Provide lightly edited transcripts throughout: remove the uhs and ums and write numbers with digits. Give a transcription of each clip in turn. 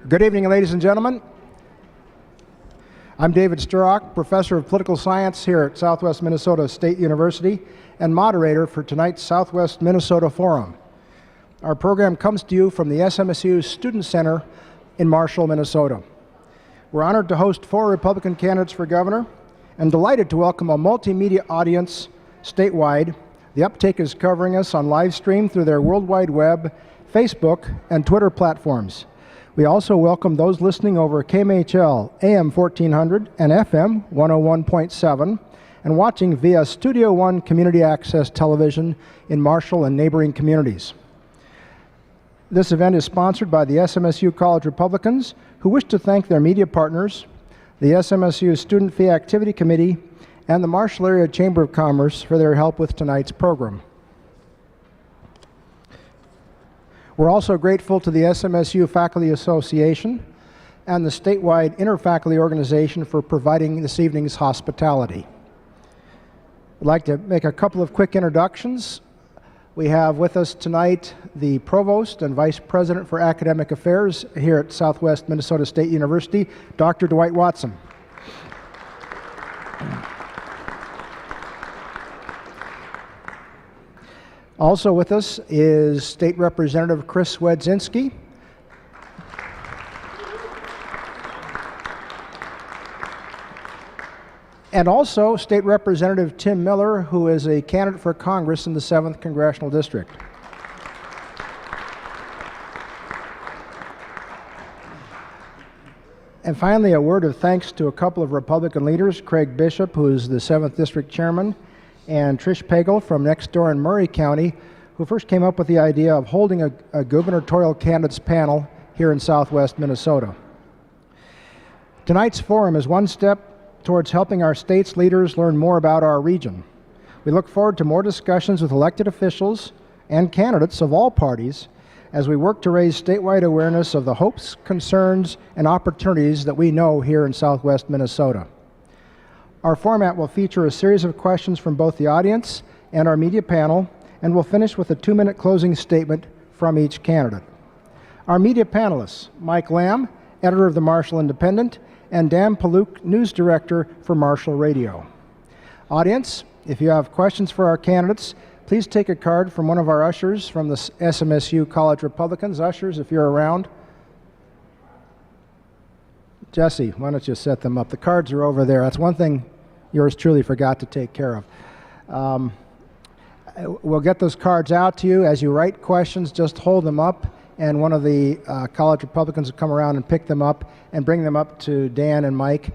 Good evening, ladies and gentlemen. I'm David Sturrock, Professor of Political Science here at Southwest Minnesota State University and moderator for tonight's Southwest Minnesota Forum. Our program comes to you from the SMSU Student Center in Marshall, Minnesota. We're honored to host 4 Republican candidates for governor and delighted to welcome a multimedia audience statewide. The Uptake is covering us on live stream through their World Wide Web, Facebook, and Twitter platforms. We also welcome those listening over KMHL AM 1400 and FM 101.7 and watching via Studio One Community Access Television in Marshall and neighboring communities. This event is sponsored by the SMSU College Republicans, who wish to thank their media partners, the SMSU Student Fee Activity Committee, and the Marshall Area Chamber of Commerce for their help with tonight's program. We're also grateful to the SMSU Faculty Association and the statewide Interfaculty Organization for providing this evening's hospitality. I'd like to make a couple of quick introductions. We have with us tonight the Provost and Vice President for Academic Affairs here at Southwest Minnesota State University, Dr. Dwight Watson. Also with us is State Representative Chris Wedzinski. And also State Representative Tim Miller, who is a candidate for Congress in the 7th Congressional District. And finally, a word of thanks to a couple of Republican leaders, Craig Bishop, who is the 7th District Chairman, and Trish Pagel from next door in Murray County, who first came up with the idea of holding a gubernatorial candidates panel here in Southwest Minnesota. Tonight's forum is one step towards helping our state's leaders learn more about our region. We look forward to more discussions with elected officials and candidates of all parties as we work to raise statewide awareness of the hopes, concerns, and opportunities that we know here in Southwest Minnesota. Our format will feature a series of questions from both the audience and our media panel, and we'll finish with a 2-minute closing statement from each candidate. Our media panelists, Mike Lamb, editor of the Marshall Independent, and Dan Paluk, news director for Marshall Radio. Audience, if you have questions for our candidates, please take a card from one of our ushers from the SMSU College Republicans. Ushers, if you're around. Jesse, why don't you set them up? The cards are over there. That's one thing yours truly forgot to take care of. We'll get those cards out to you. As you write questions, just hold them up, and one of the College Republicans will come around and pick them up and bring them up to Dan and Mike.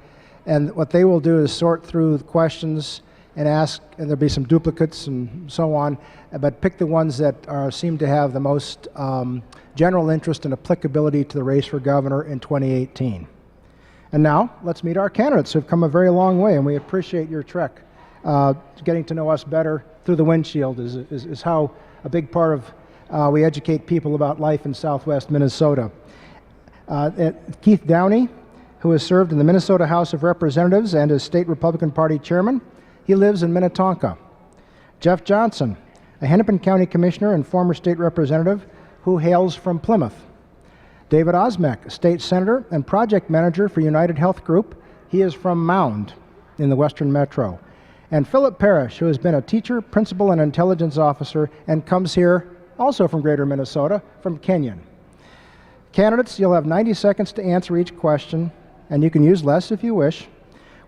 And what they will do is sort through the questions and ask, and there'll be some duplicates and so on, but pick the ones that seem to have the most general interest and applicability to the race for governor in 2018. And now, let's meet our candidates who've come a very long way, and we appreciate your trek. Getting to know us better through the windshield is how a big part of we educate people about life in Southwest Minnesota. Keith Downey, who has served in the Minnesota House of Representatives and is State Republican Party Chairman. He lives in Minnetonka. Jeff Johnson, a Hennepin County Commissioner and former State Representative who hails from Plymouth. David Osmek, State Senator and Project Manager for United Health Group. He is from Mound in the Western Metro. And Philip Parrish, who has been a teacher, principal, and intelligence officer and comes here also from Greater Minnesota, from Kenyon. Candidates, you'll have 90 seconds to answer each question, and you can use less if you wish.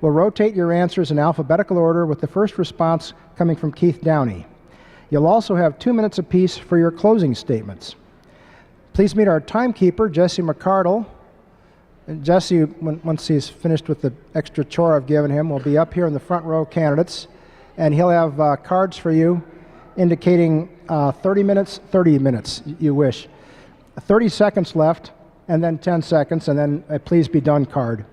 We'll rotate your answers in alphabetical order with the first response coming from Keith Downey. You'll also have 2 minutes apiece for your closing statements. Please meet our timekeeper, Jesse McCardle. And Jesse, once he's finished with the extra chore I've given him, will be up here in the front row, candidates, and he'll have cards for you indicating 30 minutes, you wish. 30 seconds left, and then 10 seconds, and then a please be done card.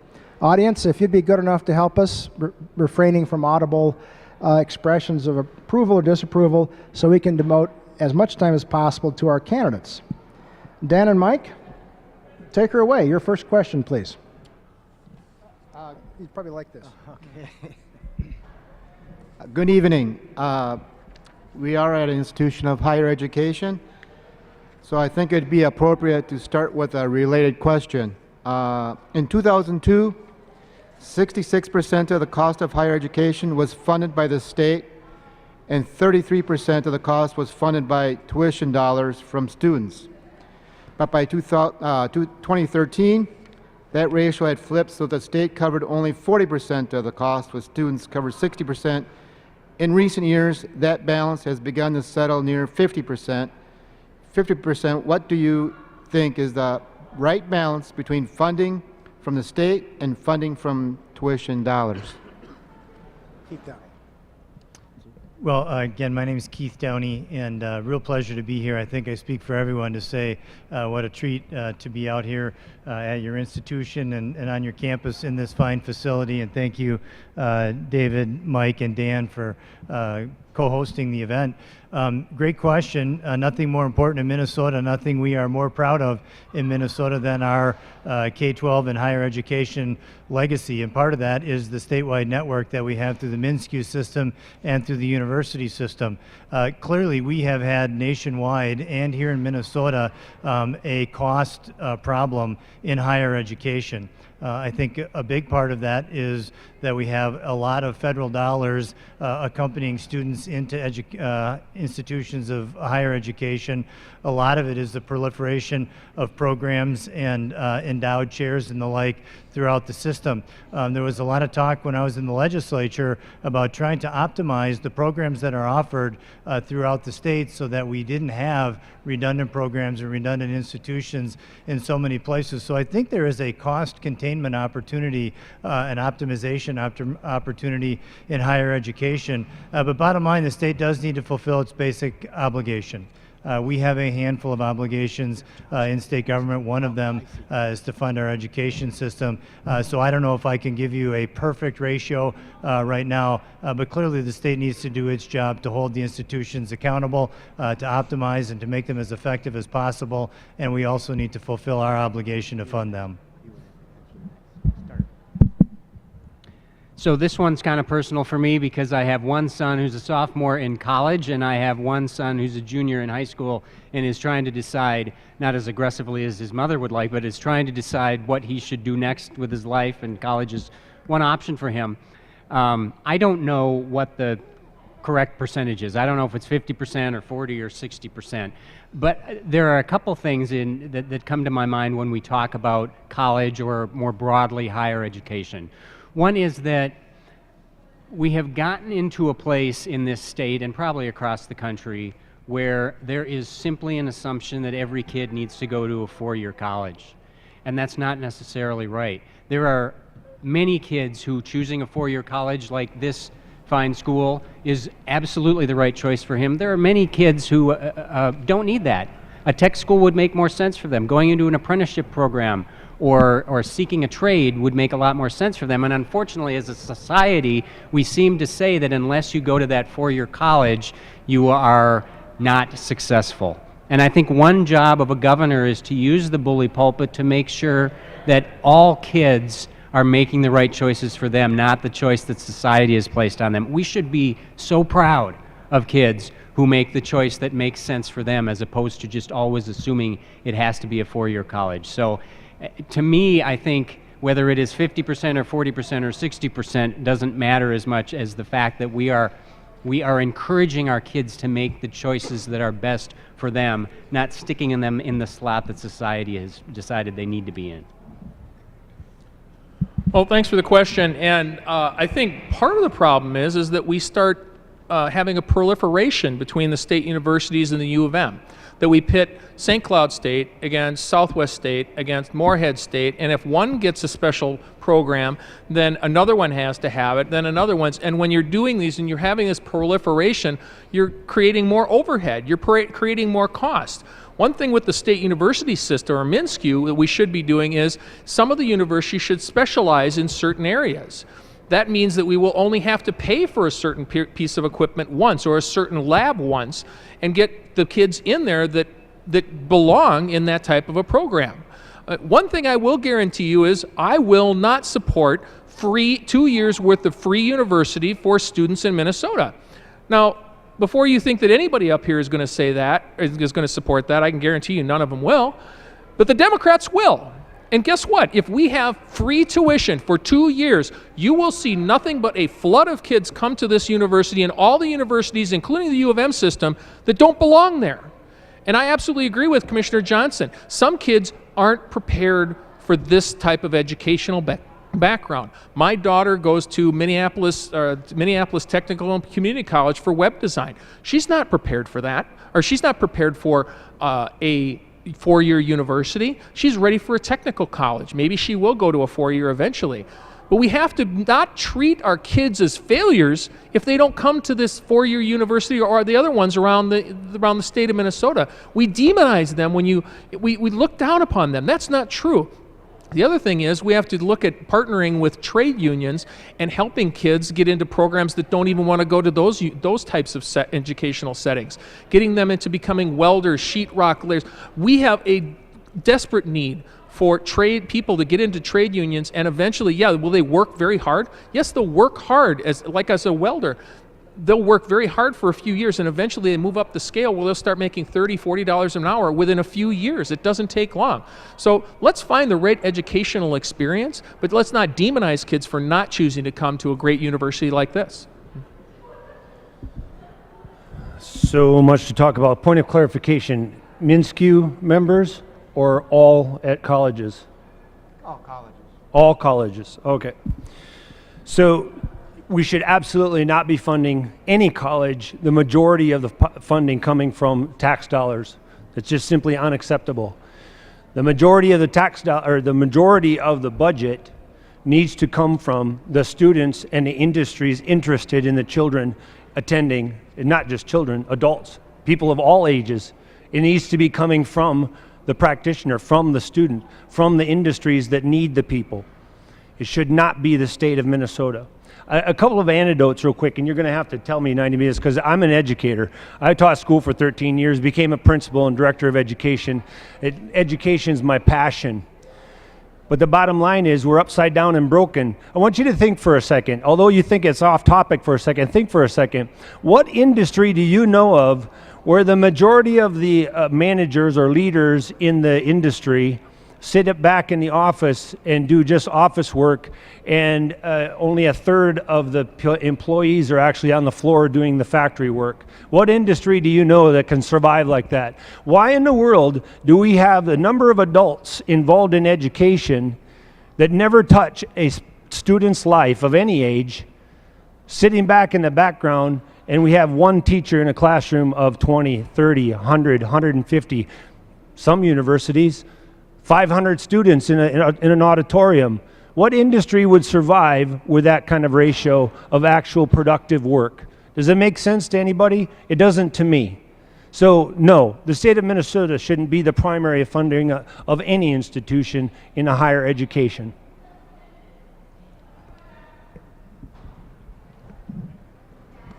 Audience, if you'd be good enough to help us, refraining from audible expressions of approval or disapproval, so we can devote as much time as possible to our candidates. Dan and Mike, take her away. Your first question, please. You'd probably like this. Okay. Good evening. We are at an institution of higher education, so I think it'd be appropriate to start with a related question. In 2002, 66% of the cost of higher education was funded by the state, and 33% of the cost was funded by tuition dollars from students. But by 2013, that ratio had flipped, so the state covered only 40% of the cost, with students covered 60%. In recent years, that balance has begun to settle near 50%. 50%, what do you think is the right balance between funding from the state and funding from tuition dollars? Keep that. Well, again, my name is Keith Downey, and real pleasure to be here. I think I speak for everyone to say what a treat to be out here at your institution and on your campus in this fine facility. And thank you, David, Mike, and Dan for co-hosting the event. Great question. Nothing more important in Minnesota, nothing we are more proud of in Minnesota than our K-12 and higher education legacy. And part of that is the statewide network that we have through the MnSCU system and through the university system. Clearly, we have had nationwide and here in Minnesota a cost problem in higher education. I think a big part of that is that we have a lot of federal dollars accompanying students into institutions of higher education. A lot of it is the proliferation of programs and endowed chairs and the like throughout the system. There was a lot of talk when I was in the legislature about trying to optimize the programs that are offered throughout the state so that we didn't have redundant programs and redundant institutions in so many places. So I think there is a cost containment opportunity, an optimization opportunity in higher education. But bottom line, the state does need to fulfill its basic obligation. We have a handful of obligations in state government. One of them is to fund our education system. So I don't know if I can give you a perfect ratio right now, but clearly the state needs to do its job to hold the institutions accountable, to optimize and to make them as effective as possible, and we also need to fulfill our obligation to fund them. So this one's kind of personal for me because I have one son who's a sophomore in college and I have one son who's a junior in high school and is trying to decide, not as aggressively as his mother would like, but is trying to decide what he should do next with his life, and college is one option for him. I don't know what the correct percentage is. I don't know if it's 50% or 40 or 60%. But there are a couple things that come to my mind when we talk about college or more broadly higher education. One is that we have gotten into a place in this state and probably across the country where there is simply an assumption that every kid needs to go to a four-year college. And that's not necessarily right. There are many kids who choosing a four-year college like this fine school is absolutely the right choice for him. There are many kids who don't need that. A tech school would make more sense for them. Going into an apprenticeship program or seeking a trade would make a lot more sense for them. And unfortunately, as a society, we seem to say that unless you go to that four-year college, you are not successful. And I think one job of a governor is to use the bully pulpit to make sure that all kids are making the right choices for them, not the choice that society has placed on them. We should be so proud of kids who make the choice that makes sense for them, as opposed to just always assuming it has to be a four-year college. So to me, I think whether it is 50% or 40% or 60% doesn't matter as much as the fact that we are encouraging our kids to make the choices that are best for them, not sticking them in the slot that society has decided they need to be in. Well, thanks for the question. And I think part of the problem is that we start having a proliferation between the state universities and the U of M. That we pit St. Cloud State against Southwest State against Moorhead State, and if one gets a special program, then another one has to have it, then another one's, and when you're doing these and you're having this proliferation, you're creating more overhead, you're creating more cost. One thing with the state university system, or MnSCU, that we should be doing is some of the universities should specialize in certain areas. That means that we will only have to pay for a certain piece of equipment once or a certain lab once and get the kids in there that belong in that type of a program. One thing I will guarantee you is I will not support 2 years worth of free university for students in Minnesota. Now, before you think that anybody up here is going to say that, is going to support that, I can guarantee you none of them will, but the Democrats will. And guess what? If we have free tuition for 2 years, you will see nothing but a flood of kids come to this university and all the universities, including the U of M system, that don't belong there. And I absolutely agree with Commissioner Johnson. Some kids aren't prepared for this type of educational background. My daughter goes to Minneapolis Technical and Community College for web design. She's not prepared for that, or she's not prepared for a 4-year university. She's ready for a technical college. Maybe she will go to a 4-year eventually. But we have to not treat our kids as failures if they don't come to this 4-year university or the other ones around the state of Minnesota. We demonize them when we look down upon them. That's not true. The other thing is we have to look at partnering with trade unions and helping kids get into programs that don't even want to go to those types of educational settings, getting them into becoming welders, sheetrock layers. We have a desperate need for trade people to get into trade unions, and eventually, yeah, will they work very hard? Yes, they'll work hard as a welder. They'll work very hard for a few years, and eventually they move up the scale where they'll start making $30, $40 an hour within a few years. It doesn't take long. So let's find the right educational experience, but let's not demonize kids for not choosing to come to a great university like this. So much to talk about. Point of clarification, MNSCU members or all at colleges? All colleges. All colleges, okay. So we should absolutely not be funding any college, the majority of the funding coming from tax dollars. It's just simply unacceptable. The majority of the majority of the budget needs to come from the students and the industries interested in the children attending, and not just children, adults, people of all ages. It needs to be coming from the practitioner, from the student, from the industries that need the people. It should not be the state of Minnesota. A couple of anecdotes real quick, and you're going to have to tell me 90 minutes because I'm an educator. I taught school for 13 years, became a principal and director of education. Education is my passion. But the bottom line is we're upside down and broken. I want you to think for a second, although you think it's off topic for a second, think for a second. What industry do you know of where the majority of the managers or leaders in the industry sit back in the office and do just office work, and only a third of the employees are actually on the floor doing the factory work? What industry do you know that can survive like that? Why in the world do we have the number of adults involved in education that never touch a student's life of any age, sitting back in the background, and we have one teacher in a classroom of 20, 30, 100, 150, some universities, 500 students in an auditorium? What industry would survive with that kind of ratio of actual productive work? Does it make sense to anybody? It doesn't to me. So no, the state of Minnesota shouldn't be the primary funding of any institution in a higher education.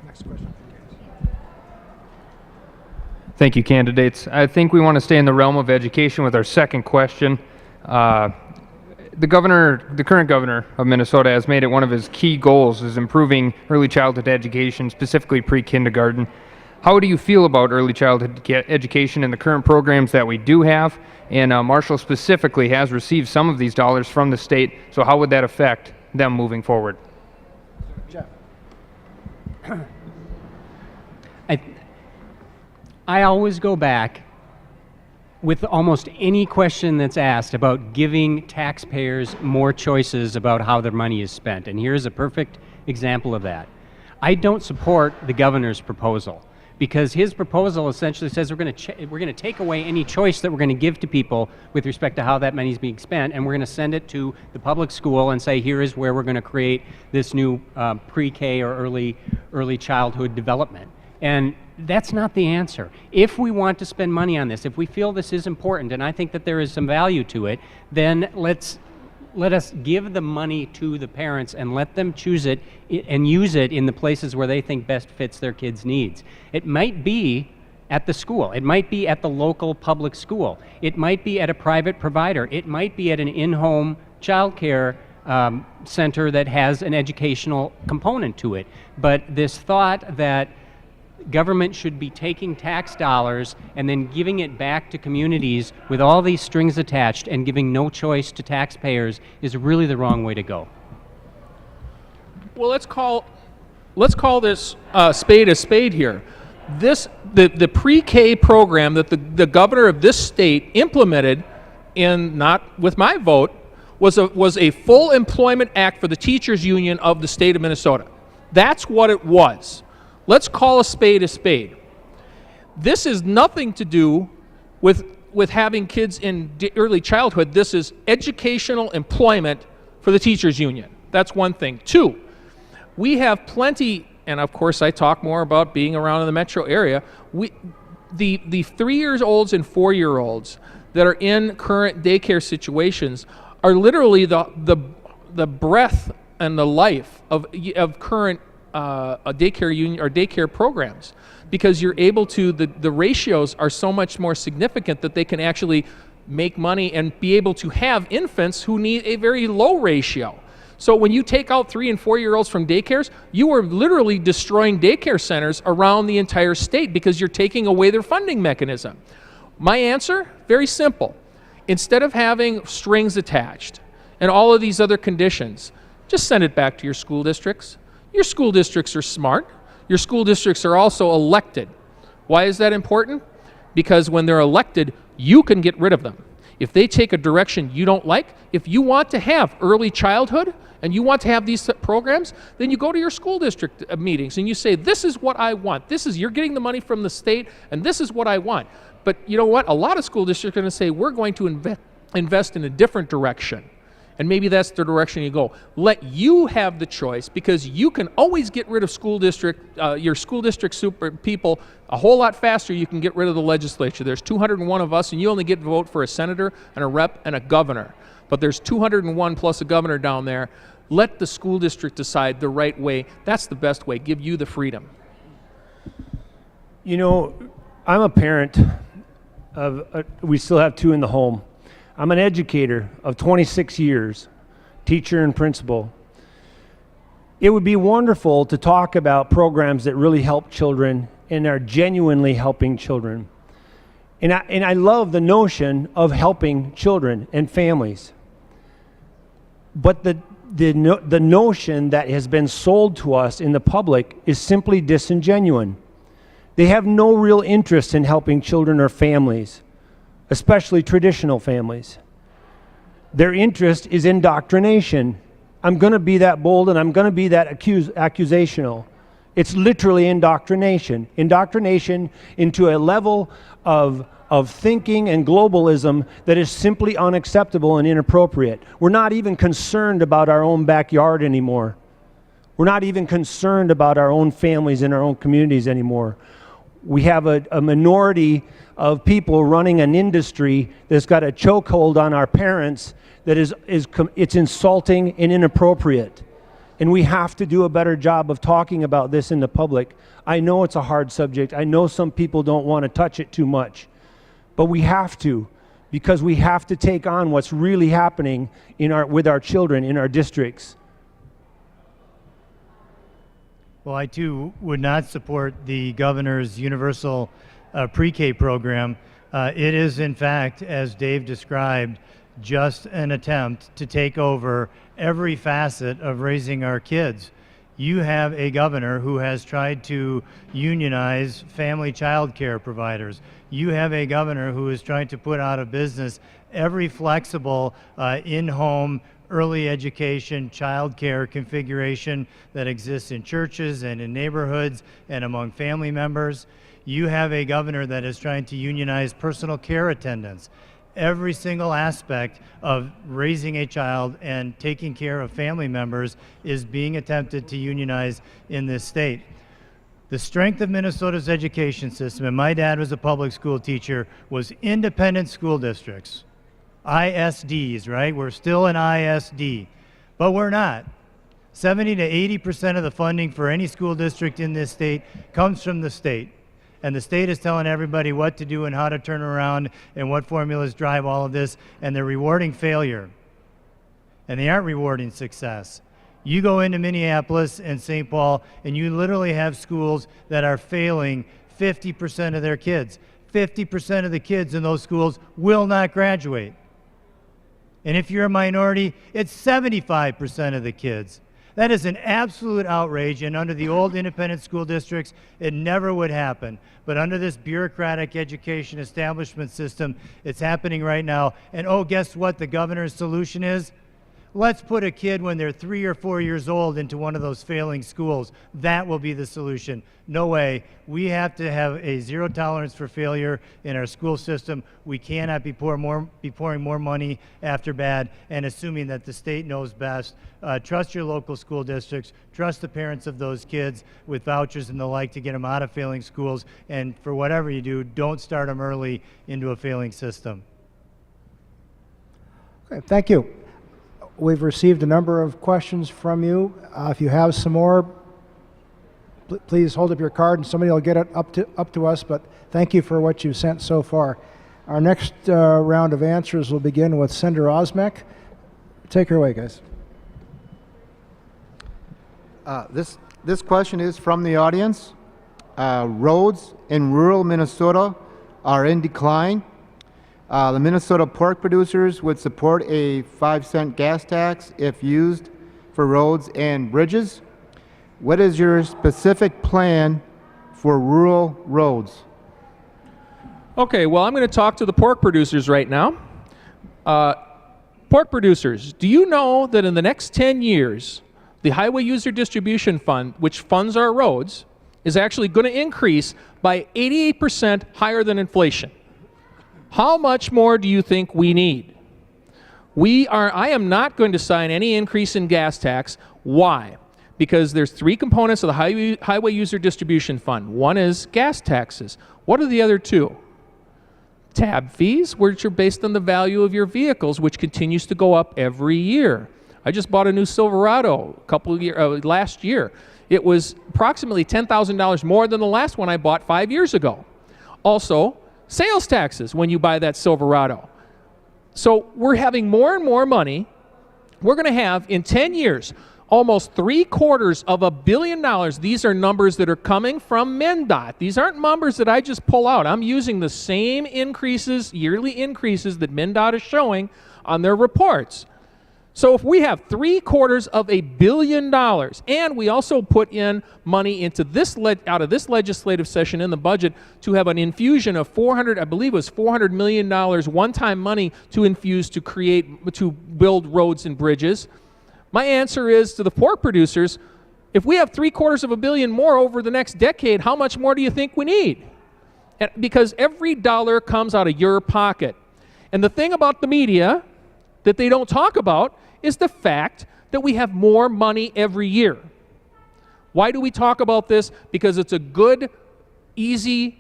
Next question. Thank you, candidates. I think we want to stay in the realm of education with our second question. The current governor of Minnesota has made it one of his key goals is improving early childhood education, specifically pre-kindergarten. How do you feel about early childhood education and the current programs that we do have? And Marshall specifically has received some of these dollars from the state, so how would that affect them moving forward? Jeff. I always go back with almost any question that's asked about giving taxpayers more choices about how their money is spent. And here's a perfect example of that. I don't support the governor's proposal because his proposal essentially says we're going to take away any choice that we're going to give to people with respect to how that money is being spent, and we're going to send it to the public school and say here is where we're going to create this new pre-K or early childhood development. And that's not the answer. If we want to spend money on this, if we feel this is important, and I think that there is some value to it, then let us give the money to the parents and let them choose it and use it in the places where they think best fits their kids' needs. It might be at the school. It might be at the local public school. It might be at a private provider. It might be at an in-home child care center that has an educational component to it. But this thought that Government should be taking tax dollars and then giving it back to communities with all these strings attached and giving no choice to taxpayers is really the wrong way to go. Well, let's call this spade a spade here. The pre-K program that the governor of this state implemented, not with my vote, was a full employment act for the teachers union of the state of Minnesota. That's what it was. Let's call a spade a spade. This is nothing to do with having kids in early childhood. This is educational employment for the teachers union. That's one thing. Two, we have plenty, and of course I talk more about being around in the metro area, the 3-year-olds and 4-year-olds that are in current daycare situations are literally the breath and the life of current a daycare union or daycare programs, because you're able to, the ratios are so much more significant that they can actually make money and be able to have infants who need a very low ratio. So when you take out 3- and 4-year-olds from daycares, you are literally destroying daycare centers around the entire state because you're taking away their funding mechanism. My answer, very simple. Instead of having strings attached and all of these other conditions, just send it back to your school districts. Your school districts are smart. Your school districts are also elected. Why is that important? Because when they're elected, you can get rid of them. If they take a direction you don't like, if you want to have early childhood and you want to have these programs, then you go to your school district meetings and you say, this is what I want. You're getting the money from the state and this is what I want. But you know what? A lot of school districts are going to say, we're going to invest in a different direction. And maybe that's the direction you go. Let you have the choice, because you can always get rid of your school district super people a whole lot faster. You can get rid of the legislature. There's 201 of us, and you only get to vote for a senator and a rep and a governor. But there's 201 plus a governor down there. Let the school district decide the right way. That's the best way. Give you the freedom. You know, I'm a parent of, we still have 2 in the home. I'm an educator of 26 years, teacher and principal. It would be wonderful to talk about programs that really help children and are genuinely helping children. And I love the notion of helping children and families. But the notion that has been sold to us in the public is simply disingenuous. They have no real interest in helping children or families, especially traditional families. Their interest is indoctrination. I'm going to be that bold and I'm going to be that accusational. It's literally indoctrination. Indoctrination into a level of thinking and globalism that is simply unacceptable and inappropriate. We're not even concerned about our own backyard anymore. We're not even concerned about our own families and our own communities anymore. We have a minority of people running an industry that's got a chokehold on our parents that it's insulting and inappropriate. And we have to do a better job of talking about this in the public. I know it's a hard subject. I know some people don't want to touch it too much. But we have to, because we have to take on what's really happening with our children in our districts. Well, I too would not support the governor's universal pre-K program. It is, in fact, as Dave described, just an attempt to take over every facet of raising our kids. You have a governor who has tried to unionize family child care providers. You have a governor who is trying to put out of business every flexible in-home early education, child care configuration that exists in churches and in neighborhoods and among family members. You have a governor that is trying to unionize personal care attendants. Every single aspect of raising a child and taking care of family members is being attempted to unionize in this state. The strength of Minnesota's education system, and my dad was a public school teacher, was independent school districts. ISDs, right? We're still an ISD, but we're not. 70 to 80% of the funding for any school district in this state comes from the state. And the state is telling everybody what to do and how to turn around and what formulas drive all of this, and they're rewarding failure. And they aren't rewarding success. You go into Minneapolis and St. Paul, and you literally have schools that are failing 50% of their kids. 50% of the kids in those schools will not graduate. And if you're a minority, it's 75% of the kids. That is an absolute outrage, and under the old independent school districts, it never would happen. But under this bureaucratic education establishment system, it's happening right now. And oh, guess what the governor's solution is? Let's put a kid when they're 3 or 4 years old into one of those failing schools. That will be the solution. No way. We have to have a zero tolerance for failure in our school system. We cannot be pouring more money after bad and assuming that the state knows best. Trust your local school districts. Trust the parents of those kids with vouchers and the like to get them out of failing schools. And for whatever you do, don't start them early into a failing system. Okay, thank you. We've received a number of questions from you. If you have some more, please hold up your card and somebody will get it up to us, but thank you for what you've sent so far. Our next round of answers will begin with Senator Osmek. Take her away, guys. This question is from the audience. Roads in rural Minnesota are in decline. The Minnesota pork producers would support a 5-cent gas tax if used for roads and bridges. What is your specific plan for rural roads? Okay, well, I'm going to talk to the pork producers right now. Pork producers, do you know that in the next 10 years, the Highway User Distribution Fund, which funds our roads, is actually going to increase by 88% higher than inflation? How much more do you think we need? I am not going to sign any increase in gas tax. Why? Because there's 3 components of the Highway User Distribution Fund. One is gas taxes. What are the other 2? Tab fees, which are based on the value of your vehicles, which continues to go up every year. I just bought a new Silverado last year. It was approximately $10,000 more than the last one I bought 5 years ago. Also, sales taxes when you buy that Silverado. So we're having more and more money. We're going to have, in 10 years, almost $750 million. These are numbers that are coming from MnDOT. These aren't numbers that I just pull out. I'm using the same increases, yearly increases that MnDOT is showing on their reports. So if we have $750 million, and we also put in money into this out of this legislative session in the budget to have an infusion of $400 million one-time money to infuse to build roads and bridges. My answer is to the pork producers, if we have $750 million more over the next decade, how much more do you think we need? Because every dollar comes out of your pocket. And the thing about the media that they don't talk about is the fact that we have more money every year. Why do we talk about this? Because it's a good, easy,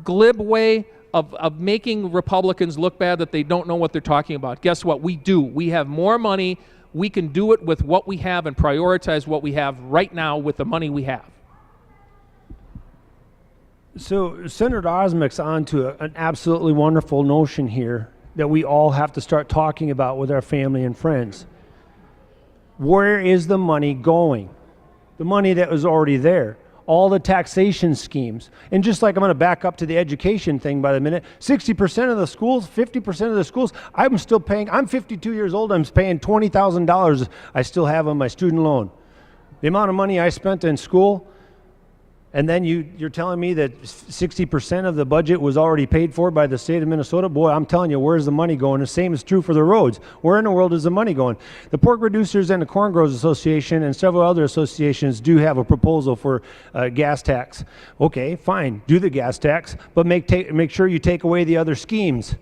glib way of making Republicans look bad that they don't know what they're talking about. Guess what? We do. We have more money. We can do it with what we have and prioritize what we have right now with the money we have. So Senator Osmek's on to an absolutely wonderful notion here that we all have to start talking about with our family and friends. Where is the money going? The money that was already there. All the taxation schemes. And just like I'm going to back up to the education thing by the minute, 60% of the schools, 50% of the schools, I'm still paying, I'm 52 years old, I'm paying $20,000 I still have on my student loan. The amount of money I spent in school, and then you're telling me that 60% of the budget was already paid for by the state of Minnesota? Boy, I'm telling you, where's the money going? The same is true for the roads. Where in the world is the money going? The Pork Producers and the Corn Growers Association and several other associations do have a proposal for gas tax. Okay, fine, do the gas tax, but make sure you take away the other schemes.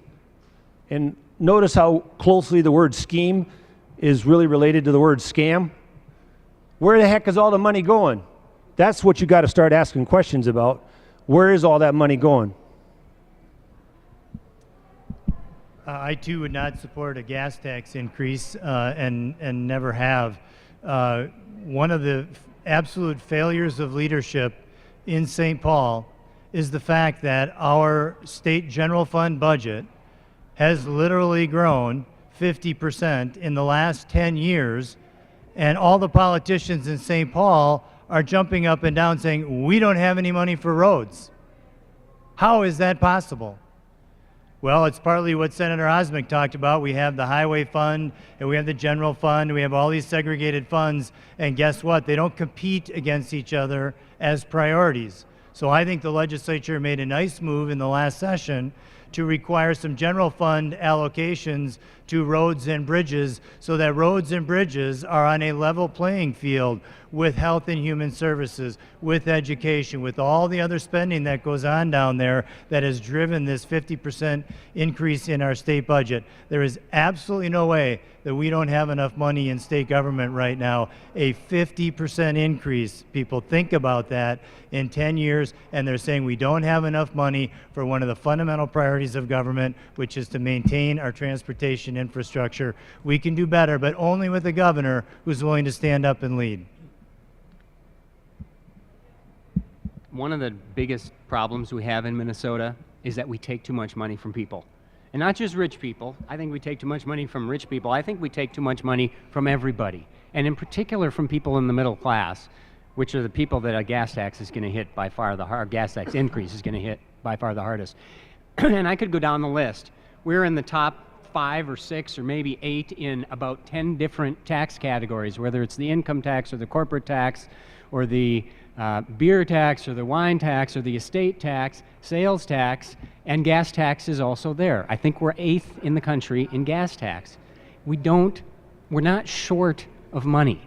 And notice how closely the word scheme is really related to the word scam. Where the heck is all the money going? That's what you got to start asking questions about. Where is all that money going? I too would not support a gas tax increase and never have. One of the absolute failures of leadership in St. Paul is the fact that our state general fund budget has literally grown 50% in the last 10 years. And all the politicians in St. Paul are jumping up and down saying, we don't have any money for roads. How is that possible? Well, it's partly what Senator Osmick talked about. We have the highway fund, and we have the general fund, and we have all these segregated funds, and guess what? They don't compete against each other as priorities. So I think the legislature made a nice move in the last session to require some general fund allocations to roads and bridges so that roads and bridges are on a level playing field with health and human services, with education, with all the other spending that goes on down there that has driven this 50% increase in our state budget. There is absolutely no way that we don't have enough money in state government right now. A 50% increase, people think about that, in 10 years, and they're saying we don't have enough money for one of the fundamental priorities of government, which is to maintain our transportation infrastructure. We can do better, but only with a governor who's willing to stand up and lead. One of the biggest problems we have in Minnesota is that we take too much money from people. And not just rich people. I think we take too much money from rich people. I think we take too much money from everybody, and in particular from people in the middle class, which are the people that a gas tax is going to hit by far the hard. Gas tax increase is going to hit by far the hardest. And I could go down the list. We're in the top 5 or 6 or maybe 8 in about 10 different tax categories, whether it's the income tax or the corporate tax or the beer tax or the wine tax or the estate tax, sales tax, and gas tax is also there. I think we're 8th in the country in gas tax. We're not short of money.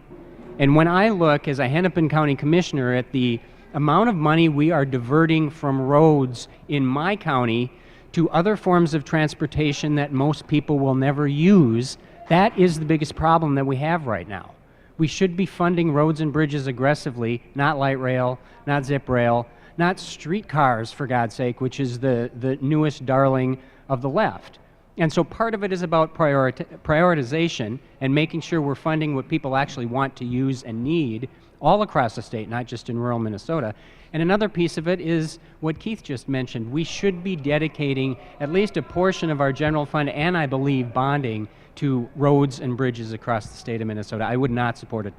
And when I look as a Hennepin County Commissioner at the amount of money we are diverting from roads in my county to other forms of transportation that most people will never use, that is the biggest problem that we have right now. We should be funding roads and bridges aggressively, not light rail, not zip rail, not streetcars, for God's sake, which is the newest darling of the left. And so part of it is about prioritization and making sure we're funding what people actually want to use and need all across the state, not just in rural Minnesota. And another piece of it is what Keith just mentioned. We should be dedicating at least a portion of our general fund, and I believe bonding, to roads and bridges across the state of Minnesota. I would not support a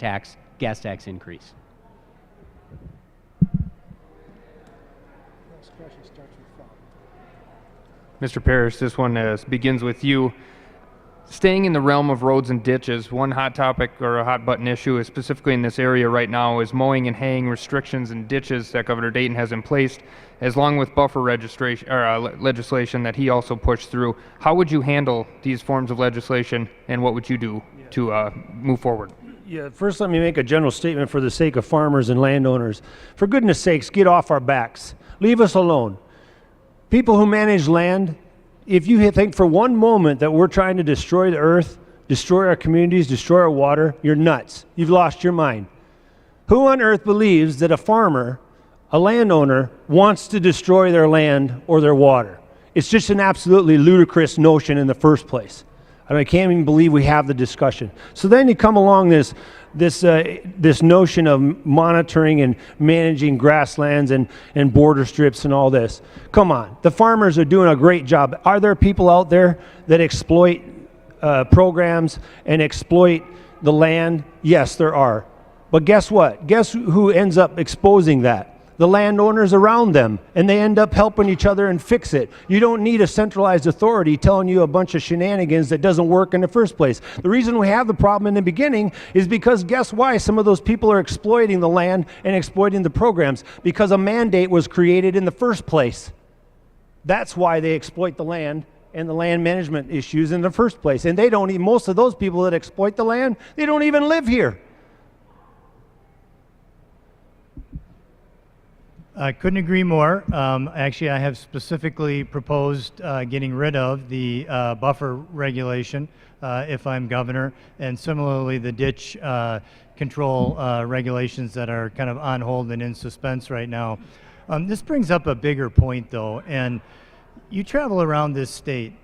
gas tax increase. Mr. Parrish, this one begins with you. Staying in the realm of roads and ditches, one hot topic or a hot button issue is specifically in this area right now is mowing and haying restrictions and ditches that Governor Dayton has in place, as long with buffer registration or legislation that he also pushed through. How would you handle these forms of legislation, and what would you do to move forward? Yeah, first let me make a general statement for the sake of farmers and landowners. For goodness sakes, get off our backs. Leave us alone. People who manage land, if you think for one moment that we're trying to destroy the earth, destroy our communities, destroy our water, you're nuts. You've lost your mind. Who on earth believes that a farmer, a landowner, wants to destroy their land or their water? It's just an absolutely ludicrous notion in the first place. I can't even believe we have the discussion. So then you come along this notion of monitoring and managing grasslands and border strips and all this. Come on, the farmers are doing a great job. Are there people out there that exploit programs and exploit the land? Yes, there are. But guess what? Guess who ends up exposing that? The landowners around them, and they end up helping each other and fix it. You don't need a centralized authority telling you a bunch of shenanigans that doesn't work in the first place. The reason we have the problem in the beginning is because guess why some of those people are exploiting the land and exploiting the programs? Because a mandate was created in the first place. That's why they exploit the land and the land management issues in the first place. And they don't even, most of those people that exploit the land, they don't even live here. I couldn't agree more. Actually, I have specifically proposed getting rid of the buffer regulation if I'm governor, and similarly the ditch control regulations that are kind of on hold and in suspense right now. This brings up a bigger point, though, and you travel around this state,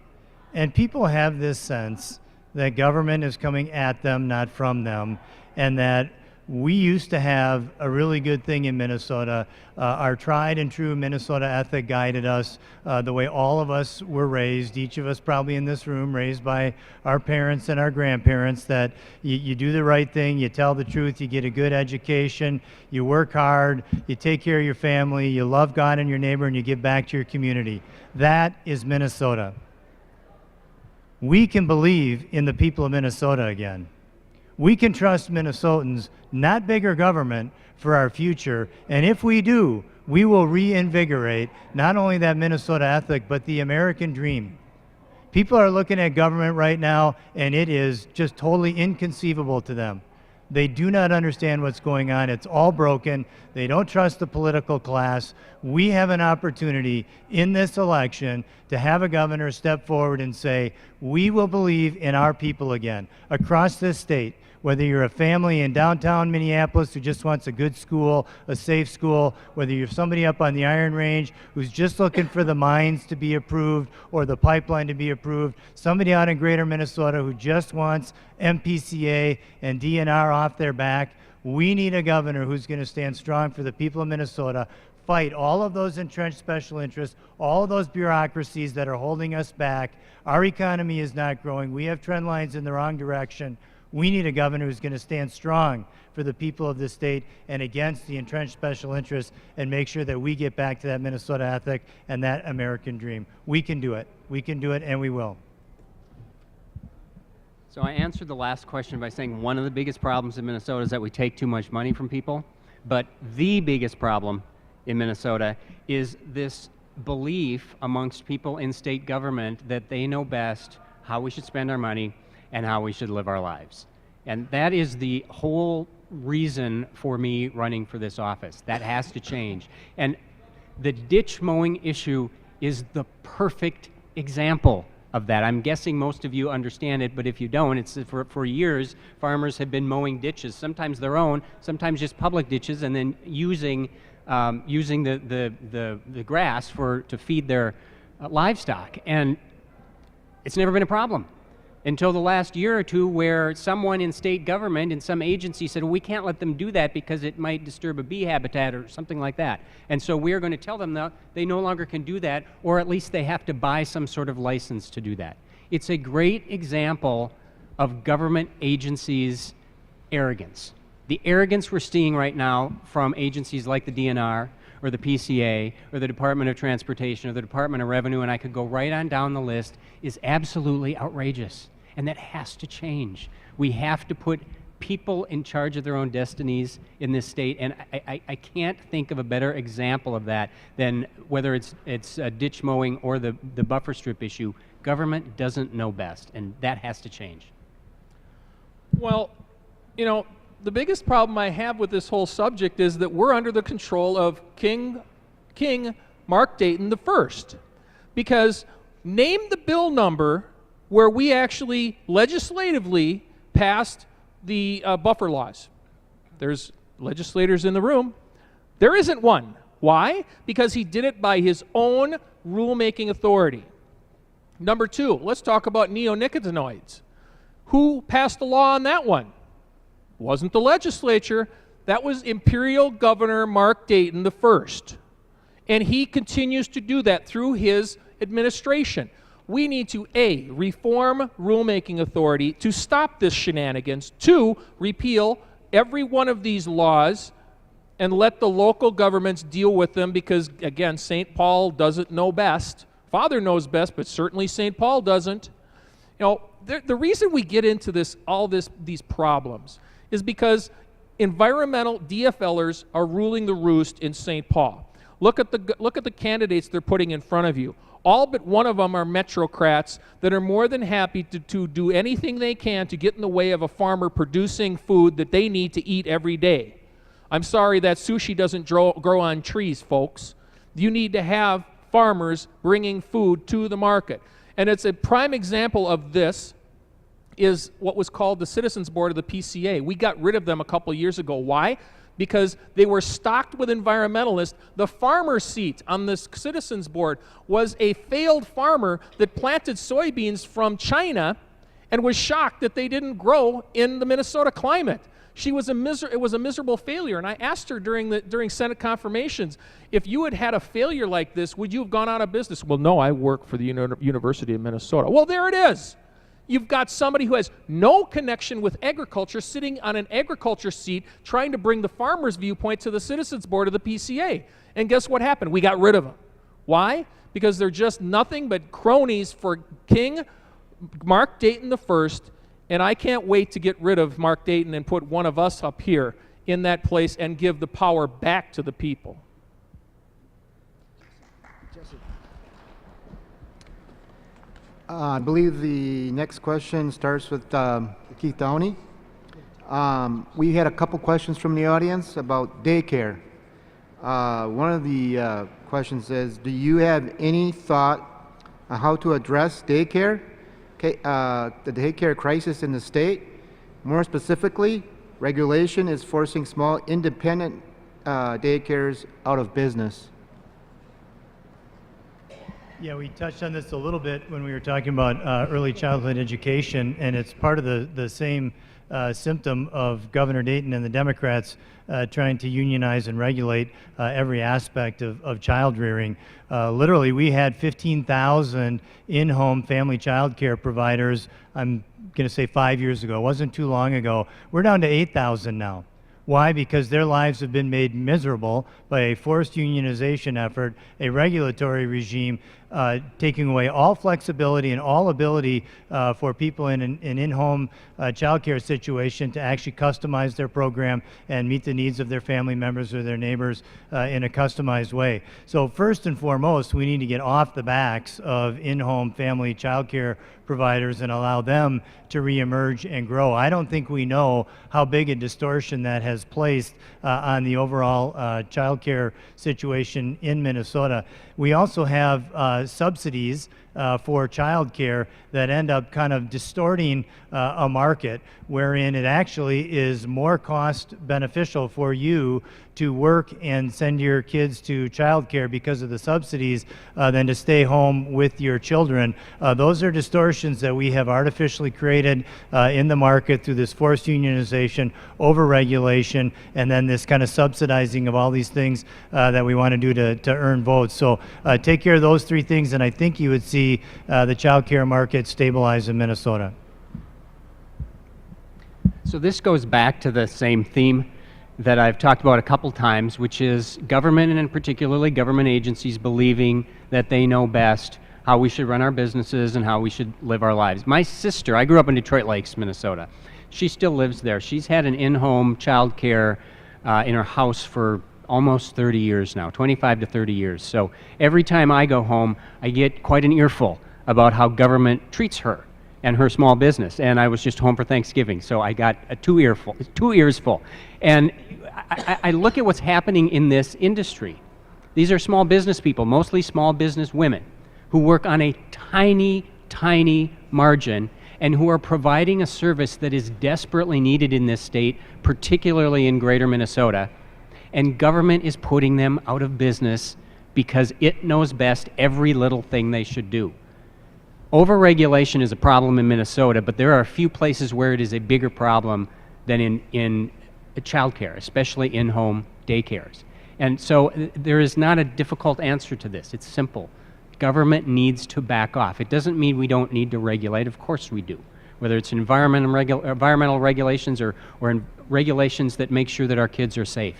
and people have this sense that government is coming at them, not from them, and that We used to have a really good thing in Minnesota. Our tried and true Minnesota ethic guided us the way all of us were raised, each of us probably in this room, raised by our parents and our grandparents, that you do the right thing, you tell the truth, you get a good education, you work hard, you take care of your family, you love God and your neighbor, and you give back to your community. That is Minnesota. We can believe in the people of Minnesota again. We can trust Minnesotans, not bigger government, for our future. And if we do, we will reinvigorate not only that Minnesota ethic, but the American dream. People are looking at government right now, and it is just totally inconceivable to them. They do not understand what's going on. It's all broken. They don't trust the political class. We have an opportunity in this election to have a governor step forward and say, we will believe in our people again across this state. Whether you're a family in downtown Minneapolis who just wants a good school, a safe school, whether you're somebody up on the Iron Range who's just looking for the mines to be approved or the pipeline to be approved, somebody out in greater Minnesota who just wants MPCA and DNR off their back, we need a governor who's going to stand strong for the people of Minnesota, fight all of those entrenched special interests, all of those bureaucracies that are holding us back. Our economy is not growing. We have trend lines in the wrong direction. We need a governor who's going to stand strong for the people of this state and against the entrenched special interests and make sure that we get back to that Minnesota ethic and that American dream. We can do it. We can do it, and we will. So I answered the last question by saying one of the biggest problems in Minnesota is that we take too much money from people. But the biggest problem in Minnesota is this belief amongst people in state government that they know best how we should spend our money and how we should live our lives. And that is the whole reason for me running for this office. That has to change. And the ditch mowing issue is the perfect example of that. I'm guessing most of you understand it, but if you don't, it's for years, farmers have been mowing ditches, sometimes their own, sometimes just public ditches, and then using the grass to feed their livestock. And it's never been a problem until the last year or two, where someone in state government in some agency said, well, we can't let them do that because it might disturb a bee habitat or something like that. And so we're going to tell them that they no longer can do that, or at least they have to buy some sort of license to do that. It's a great example of government agencies' arrogance. The arrogance we're seeing right now from agencies like the DNR or the PCA or the Department of Transportation or the Department of Revenue, and I could go right on down the list, is absolutely outrageous. And that has to change. We have to put people in charge of their own destinies in this state, and I can't think of a better example of that than whether it's ditch mowing or the buffer strip issue. Government doesn't know best, and that has to change. Well, you know, the biggest problem I have with this whole subject is that we're under the control of King Mark Dayton I. Because name the bill number where we actually legislatively passed the buffer laws. There's legislators in the room. There isn't one. Why? Because he did it by his own rulemaking authority. Number two, let's talk about neonicotinoids. Who passed the law on that one? Wasn't the legislature. That was Imperial Governor Mark Dayton I. And he continues to do that through his administration. We need to, A, reform rulemaking authority to stop this shenanigans. 2, repeal every one of these laws and let the local governments deal with them, because, again, St. Paul doesn't know best. Father knows best, but certainly St. Paul doesn't. You know, the reason we get into these problems is because environmental DFLers are ruling the roost in St. Paul. Look at the candidates they're putting in front of you. All but one of them are metrocrats that are more than happy to do anything they can to get in the way of a farmer producing food that they need to eat every day. I'm sorry, that sushi doesn't grow on trees, folks. You need to have farmers bringing food to the market. And it's a prime example of this is what was called the Citizens Board of the PCA. We got rid of them a couple years ago. Why? Because they were stocked with environmentalists. The farmer seat on this Citizens Board was a failed farmer that planted soybeans from China and was shocked that they didn't grow in the Minnesota climate. It was a miserable failure. And I asked her during Senate confirmations, if you had had a failure like this, would you have gone out of business? Well, no, I work for the University of Minnesota. Well, there it is. You've got somebody who has no connection with agriculture sitting on an agriculture seat trying to bring the farmer's viewpoint to the Citizens Board of the PCA. And guess what happened? We got rid of them. Why? Because they're just nothing but cronies for King Mark Dayton I, and I can't wait to get rid of Mark Dayton and put one of us up here in that place and give the power back to the people. I believe the next question starts with Keith Downey. We had a couple questions from the audience about daycare. One of the questions is, do you have any thought on how to address daycare, the daycare crisis in the state? More specifically, regulation is forcing small independent daycares out of business. Yeah, we touched on this a little bit when we were talking about early childhood education, and it's part of the same symptom of Governor Dayton and the Democrats trying to unionize and regulate every aspect of child rearing. Literally, we had 15,000 in-home family child care providers, I'm going to say 5 years ago. It wasn't too long ago. We're down to 8,000 now. Why? Because their lives have been made miserable by a forced unionization effort, a regulatory regime taking away all flexibility and all ability for people in an in-home child care situation to actually customize their program and meet the needs of their family members or their neighbors in a customized way. So first and foremost, we need to get off the backs of in-home family child care providers and allow them to reemerge and grow. I don't think we know how big a distortion that has placed on the overall child care situation in Minnesota. We also have subsidies for child care that end up kind of distorting a market wherein it actually is more cost beneficial for you to work and send your kids to child care because of the subsidies than to stay home with your children. Those are distortions that we have artificially created in the market through this forced unionization, overregulation, and then this kind of subsidizing of all these things that we want to do to earn votes. So take care of those three things, and I think you would see the child care market stabilize in Minnesota. So this goes back to the same theme that I've talked about a couple times, which is government, and particularly government agencies, believing that they know best how we should run our businesses and how we should live our lives. My sister, I grew up in Detroit Lakes, Minnesota. She still lives there. She's had an in-home child care in her house for almost 30 years now, 25 to 30 years. So every time I go home, I get quite an earful about how government treats her and her small business. And I was just home for Thanksgiving, so I got two ears full. And I look at what's happening in this industry. These are small business people, mostly small business women, who work on a tiny, tiny margin and who are providing a service that is desperately needed in this state, particularly in greater Minnesota. And government is putting them out of business because it knows best every little thing they should do. Overregulation is a problem in Minnesota, but there are a few places where it is a bigger problem than in childcare, especially in-home daycares. And so there is not a difficult answer to this. It's simple. Government needs to back off. It doesn't mean we don't need to regulate. Of course we do. Whether it's environmental regulations or in regulations that make sure that our kids are safe.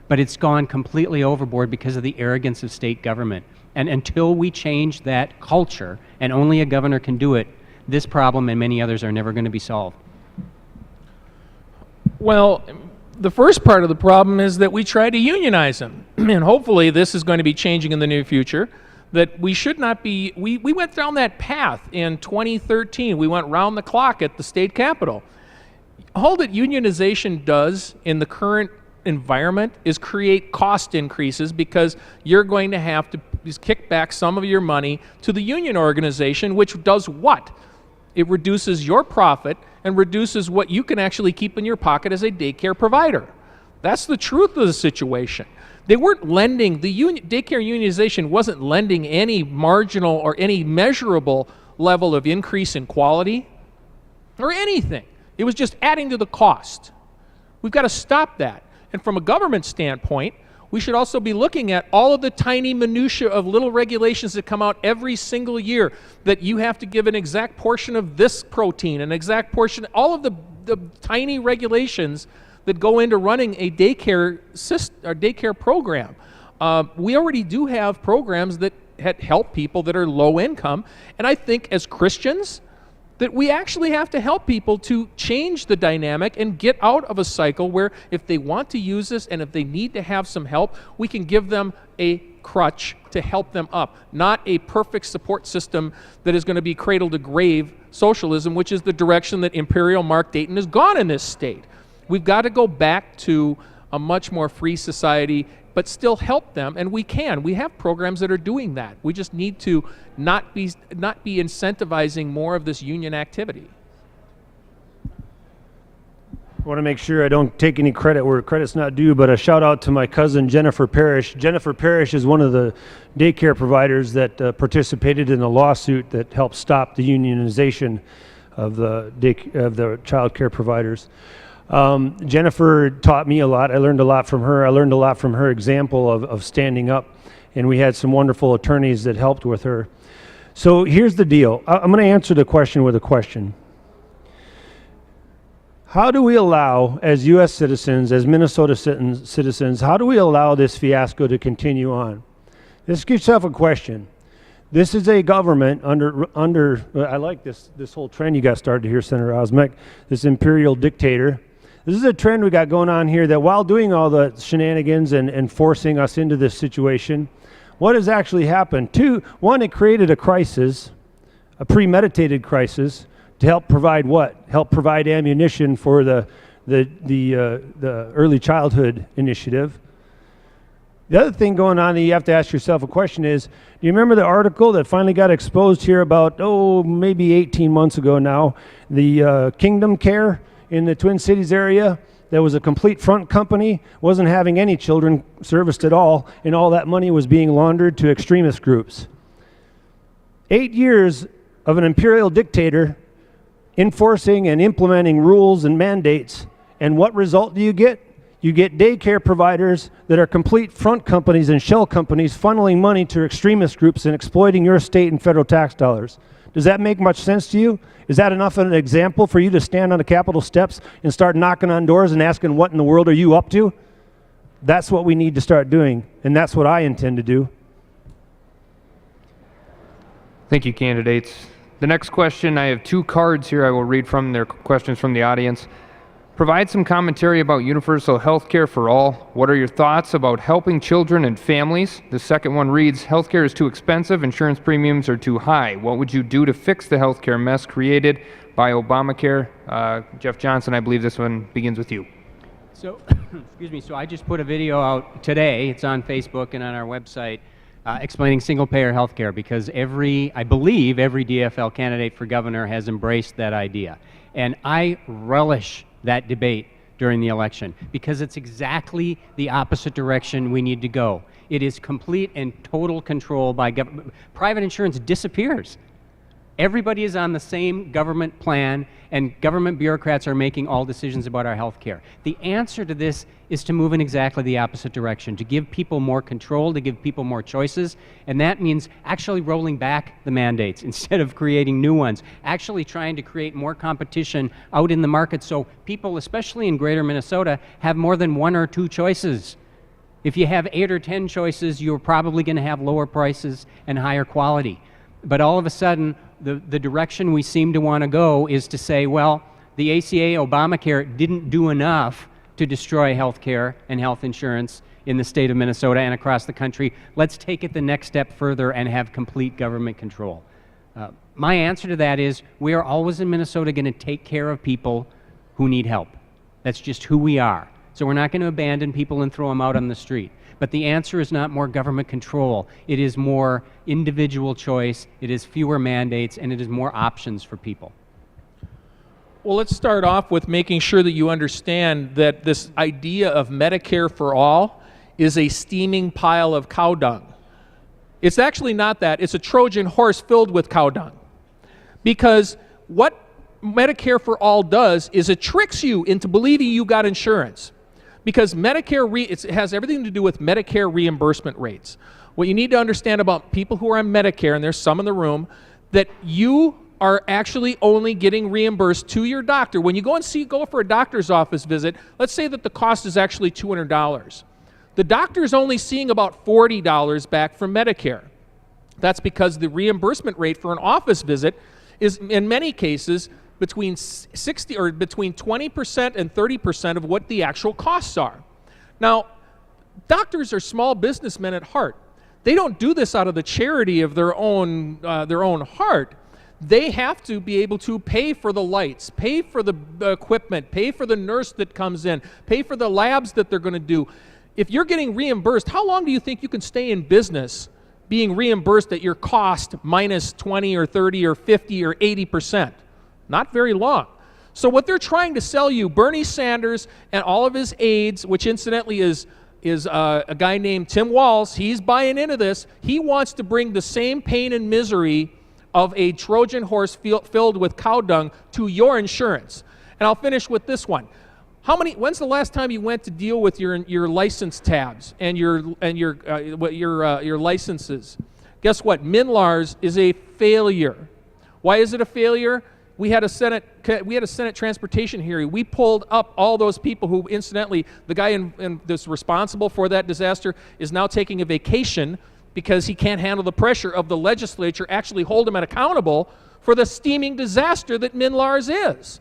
But it's gone completely overboard because of the arrogance of state government. And until we change that culture, and only a governor can do it, this problem and many others are never going to be solved. Well, the first part of the problem is that we try to unionize them. And hopefully this is going to be changing in the near future. That we should not be, we went down that path in 2013. We went round the clock at the state capitol. All that unionization does in the current environment is create cost increases because you're going to have to kick back some of your money to the union organization, which does what? It reduces your profit and reduces what you can actually keep in your pocket as a daycare provider. That's the truth of the situation. They weren't lending, daycare unionization wasn't lending any marginal or any measurable level of increase in quality or anything. It was just adding to the cost. We've got to stop that. And from a government standpoint, we should also be looking at all of the tiny minutia of little regulations that come out every single year, that you have to give an exact portion of this protein, an exact portion, all of the tiny regulations that go into running a daycare program. We already do have programs that help people that are low income, and I think as Christians that we actually have to help people to change the dynamic and get out of a cycle where if they want to use this and if they need to have some help, we can give them a crutch to help them up, not a perfect support system that is going to be cradle to grave socialism, which is the direction that Imperial Mark Dayton has gone in this state. We've got to go back to a much more free society, but still help them, and we can. We have programs that are doing that. We just need to not be incentivizing more of this union activity. I want to make sure I don't take any credit where credit's not due, but a shout out to my cousin Jennifer Parrish. Jennifer Parrish is one of the daycare providers that participated in a lawsuit that helped stop the unionization of the child care providers. Jennifer taught me a lot. I learned a lot from her. I learned a lot from her example of standing up, and we had some wonderful attorneys that helped with her. So here's the deal. I'm going to answer the question with a question. How do we allow, as U.S. citizens, as Minnesota citizens, how do we allow this fiasco to continue on? Ask yourself a question. This is a government under I like this whole trend you got started here, Senator Osmek, this imperial dictator. This is a trend we got going on here that while doing all the shenanigans and forcing us into this situation, what has actually happened? One, it created a crisis, a premeditated crisis, to help provide what? Help provide ammunition for the early childhood initiative. The other thing going on that you have to ask yourself a question is, do you remember the article that finally got exposed here about, maybe 18 months ago now, the Kingdom Care in the Twin Cities area? That was a complete front company, wasn't having any children serviced at all, and all that money was being laundered to extremist groups. 8 years of an imperial dictator enforcing and implementing rules and mandates, and what result do you get? You get daycare providers that are complete front companies and shell companies funneling money to extremist groups and exploiting your state and federal tax dollars. Does that make much sense to you? Is that enough of an example for you to stand on the Capitol steps and start knocking on doors and asking, what in the world are you up to? That's what we need to start doing, and that's what I intend to do. Thank you, candidates. The next question, I have 2 cards here I will read from. They're questions from the audience. Provide some commentary about universal health care for all. What are your thoughts about helping children and families? The second one reads, healthcare is too expensive, insurance premiums are too high. What would you do to fix the healthcare mess created by Obamacare? Jeff Johnson, I believe this one begins with you. So, excuse me, so I just put a video out today, it's on Facebook and on our website, explaining single-payer healthcare, because I believe every DFL candidate for governor has embraced that idea. And I relish that debate during the election, because it's exactly the opposite direction we need to go. It is complete and total control by government. Private insurance disappears. Everybody is on the same government plan, and government bureaucrats are making all decisions about our health care. The answer to this is to move in exactly the opposite direction, to give people more control, to give people more choices, and that means actually rolling back the mandates instead of creating new ones, actually trying to create more competition out in the market so people, especially in greater Minnesota, have more than 1 or 2 choices. If you have 8 or 10 choices, you're probably going to have lower prices and higher quality. But all of a sudden, the direction we seem to want to go is to say, well, the ACA Obamacare didn't do enough to destroy health care and health insurance in the state of Minnesota and across the country. Let's take it the next step further and have complete government control. My answer to that is we are always in Minnesota going to take care of people who need help. That's just who we are. So we're not going to abandon people and throw them out on the street. But the answer is not more government control. It is more individual choice, it is fewer mandates, and it is more options for people. Well, let's start off with making sure that you understand that this idea of Medicare for all is a steaming pile of cow dung. It's actually not that. It's a Trojan horse filled with cow dung. Because what Medicare for All does is it tricks you into believing you got insurance. Because Medicare, it has everything to do with Medicare reimbursement rates. What you need to understand about people who are on Medicare, and there's some in the room, that you are actually only getting reimbursed to your doctor. When you go for a doctor's office visit, let's say that the cost is actually $200. The doctor's only seeing about $40 back from Medicare. That's because the reimbursement rate for an office visit is, in many cases, between 20% and 30% of what the actual costs are. Now, doctors are small businessmen at heart. They don't do this out of the charity of their own heart. They have to be able to pay for the lights, pay for the equipment, pay for the nurse that comes in, pay for the labs that they're going to do. If you're getting reimbursed, how long do you think you can stay in business being reimbursed at your cost minus 20 or 30 or 50 or 80%? Not very long. So what they're trying to sell you, Bernie Sanders and all of his aides, which incidentally is a guy named Tim Walz, he's buying into this. He wants to bring the same pain and misery of a Trojan horse filled with cow dung to your insurance. And I'll finish with this one. When's the last time you went to deal with your license tabs and your licenses? Guess what? MNLARS is a failure. Why is it a failure? We had a Senate transportation hearing. We pulled up all those people who, incidentally, the guy that's responsible for that disaster is now taking a vacation because he can't handle the pressure of the legislature actually hold him accountable for the steaming disaster that MNLARS is.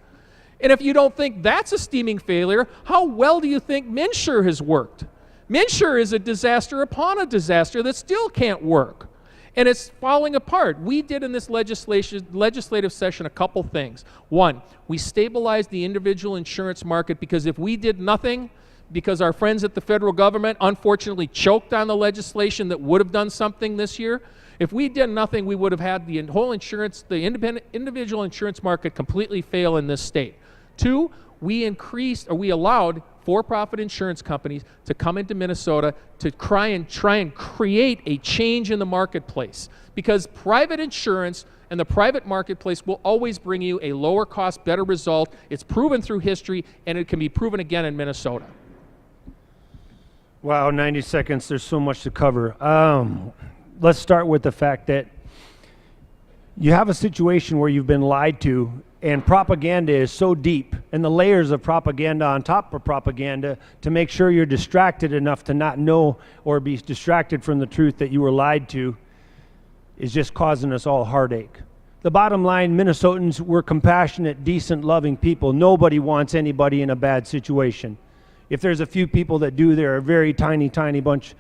And if you don't think that's a steaming failure, how well do you think MNsure has worked? MNsure is a disaster upon a disaster that still can't work. And it's falling apart. We did in this legislative session a couple things. One, we stabilized the individual insurance market, because if we did nothing, because our friends at the federal government unfortunately choked on the legislation that would have done something this year, if we did nothing, we would have had the whole individual insurance market completely fail in this state. Two, we allowed for-profit insurance companies to come into Minnesota to try and create a change in the marketplace, because private insurance and the private marketplace will always bring you a lower cost, better result. It's proven through history, and it can be proven again in Minnesota. Wow, 90 seconds, there's so much to cover. Let's start with the fact that you have a situation where you've been lied to, and propaganda is so deep, and the layers of propaganda on top of propaganda to make sure you're distracted enough to not know or be distracted from the truth that you were lied to is just causing us all heartache. The bottom line, Minnesotans, we're compassionate, decent, loving people. Nobody wants anybody in a bad situation. If there's a few people that do, they're a very tiny, tiny bunch.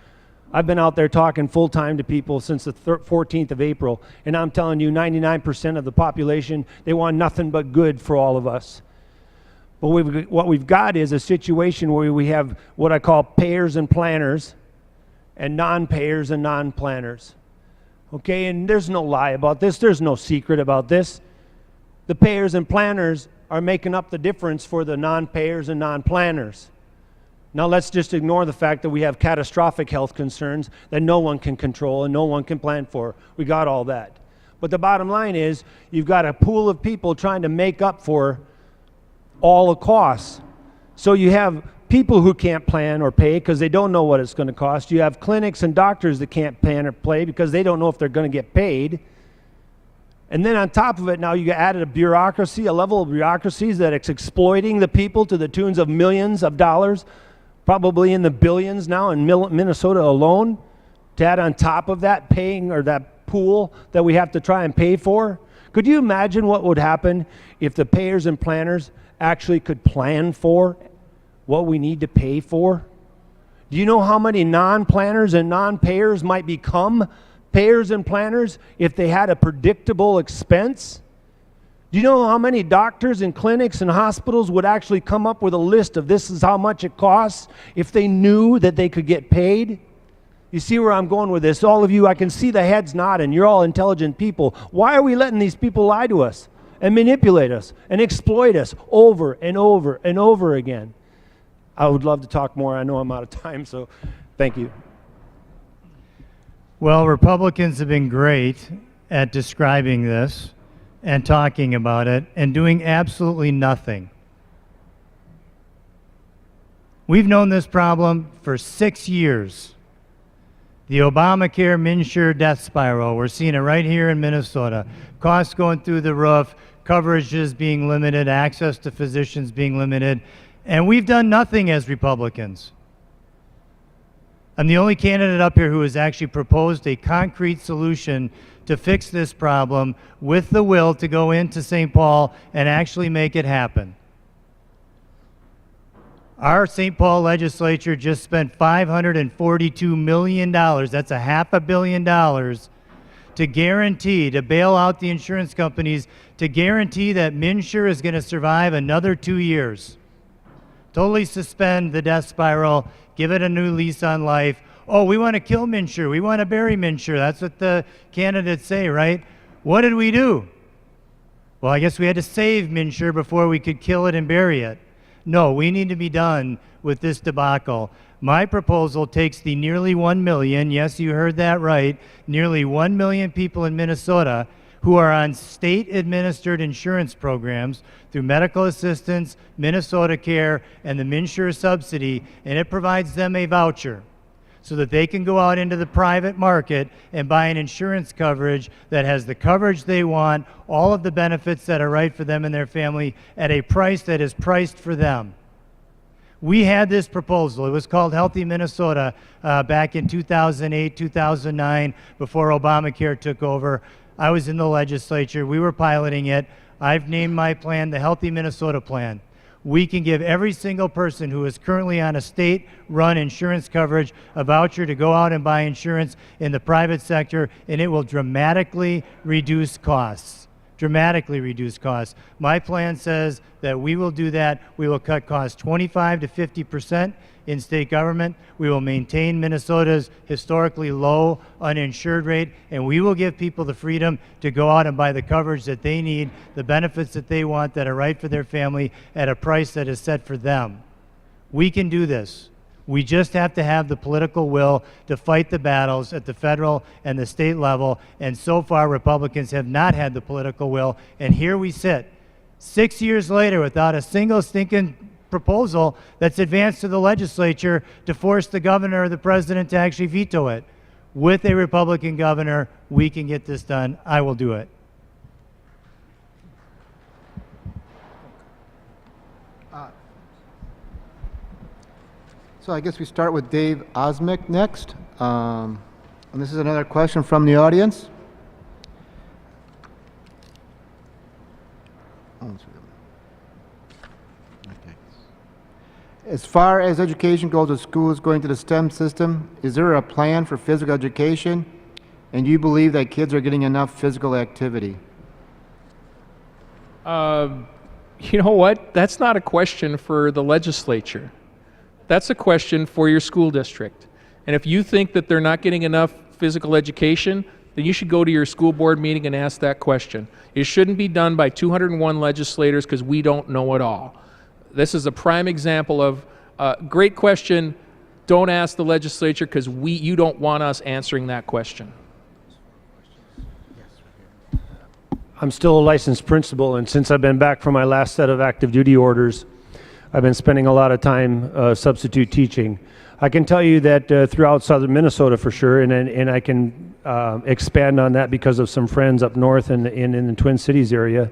I've been out there talking full-time to people since the 14th of April, and I'm telling you, 99% of the population, they want nothing but good for all of us. But what we've got is a situation where we have what I call payers and planners, and non-payers and non-planners. Okay, and there's no lie about this. There's no secret about this. The payers and planners are making up the difference for the non-payers and non-planners. Now let's just ignore the fact that we have catastrophic health concerns that no one can control and no one can plan for. We got all that. But the bottom line is you've got a pool of people trying to make up for all the costs. So you have people who can't plan or pay because they don't know what it's going to cost. You have clinics and doctors that can't plan or pay because they don't know if they're going to get paid. And then on top of it, now you added a bureaucracy, a level of bureaucracies that is exploiting the people to the tunes of millions of dollars, probably in the billions now in Minnesota alone, to add on top of that paying, or that pool that we have to try and pay for. Could you imagine what would happen if the payers and planners actually could plan for what we need to pay for? Do you know how many non-planners and non-payers might become payers and planners if they had a predictable expense? Do you know how many doctors and clinics and hospitals would actually come up with a list of this is how much it costs if they knew that they could get paid? You see where I'm going with this? All of you, I can see the heads nodding. You're all intelligent people. Why are we letting these people lie to us and manipulate us and exploit us over and over and over again? I would love to talk more. I know I'm out of time, so thank you. Well, Republicans have been great at describing this, and talking about it and doing absolutely nothing. We've known this problem for 6 years. The Obamacare MNsure death spiral, we're seeing it right here in Minnesota. Costs going through the roof, coverages being limited, access to physicians being limited, and we've done nothing as Republicans. I'm the only candidate up here who has actually proposed a concrete solution to fix this problem with the will to go into St. Paul and actually make it happen. Our St. Paul legislature just spent $542 million, that's $500 million, to guarantee, to bail out the insurance companies, to guarantee that MNsure is going to survive another 2 years. Totally suspend the death spiral, give it a new lease on life. Oh, we want to kill MNsure, we want to bury MNsure. That's what the candidates say, right? What did we do? Well, I guess we had to save MNsure before we could kill it and bury it. No, we need to be done with this debacle. My proposal takes the nearly 1 million, yes, you heard that right, nearly 1 million people in Minnesota who are on state-administered insurance programs through medical assistance, Minnesota Care, and the MNsure subsidy, and it provides them a voucher so that they can go out into the private market and buy an insurance coverage that has the coverage they want, all of the benefits that are right for them and their family at a price that is priced for them. We had this proposal. It was called Healthy Minnesota back in 2008, 2009, before Obamacare took over. I was in the legislature. We were piloting it. I've named my plan the Healthy Minnesota Plan. We can give every single person who is currently on a state-run insurance coverage a voucher to go out and buy insurance in the private sector, and it will dramatically reduce costs. Dramatically reduce costs. My plan says that we will do that. We will cut costs 25 to 50% in state government. We will maintain Minnesota's historically low uninsured rate, and we will give people the freedom to go out and buy the coverage that they need, the benefits that they want that are right for their family at a price that is set for them. We can do this. We just have to have the political will to fight the battles at the federal and the state level, and so far Republicans have not had the political will, and here we sit 6 years later without a single stinking proposal that's advanced to the legislature to force the governor or the president to actually veto it. With a Republican governor, we can get this done. I will do it. So I guess we start with Dave Osmick next. And this is another question from the audience. As far as education goes with schools going to the STEM system, is there a plan for physical education? And do you believe that kids are getting enough physical activity? You know what? That's not a question for the legislature. That's a question for your school district. And if you think that they're not getting enough physical education, then you should go to your school board meeting and ask that question. It shouldn't be done by 201 legislators because we don't know it all. This is a prime example of great question. Don't ask the legislature because you don't want us answering that question. I'm still a licensed principal, and since I've been back from my last set of active duty orders, I've been spending a lot of time substitute teaching. I can tell you that throughout southern Minnesota for sure, and I can expand on that because of some friends up north in the Twin Cities area,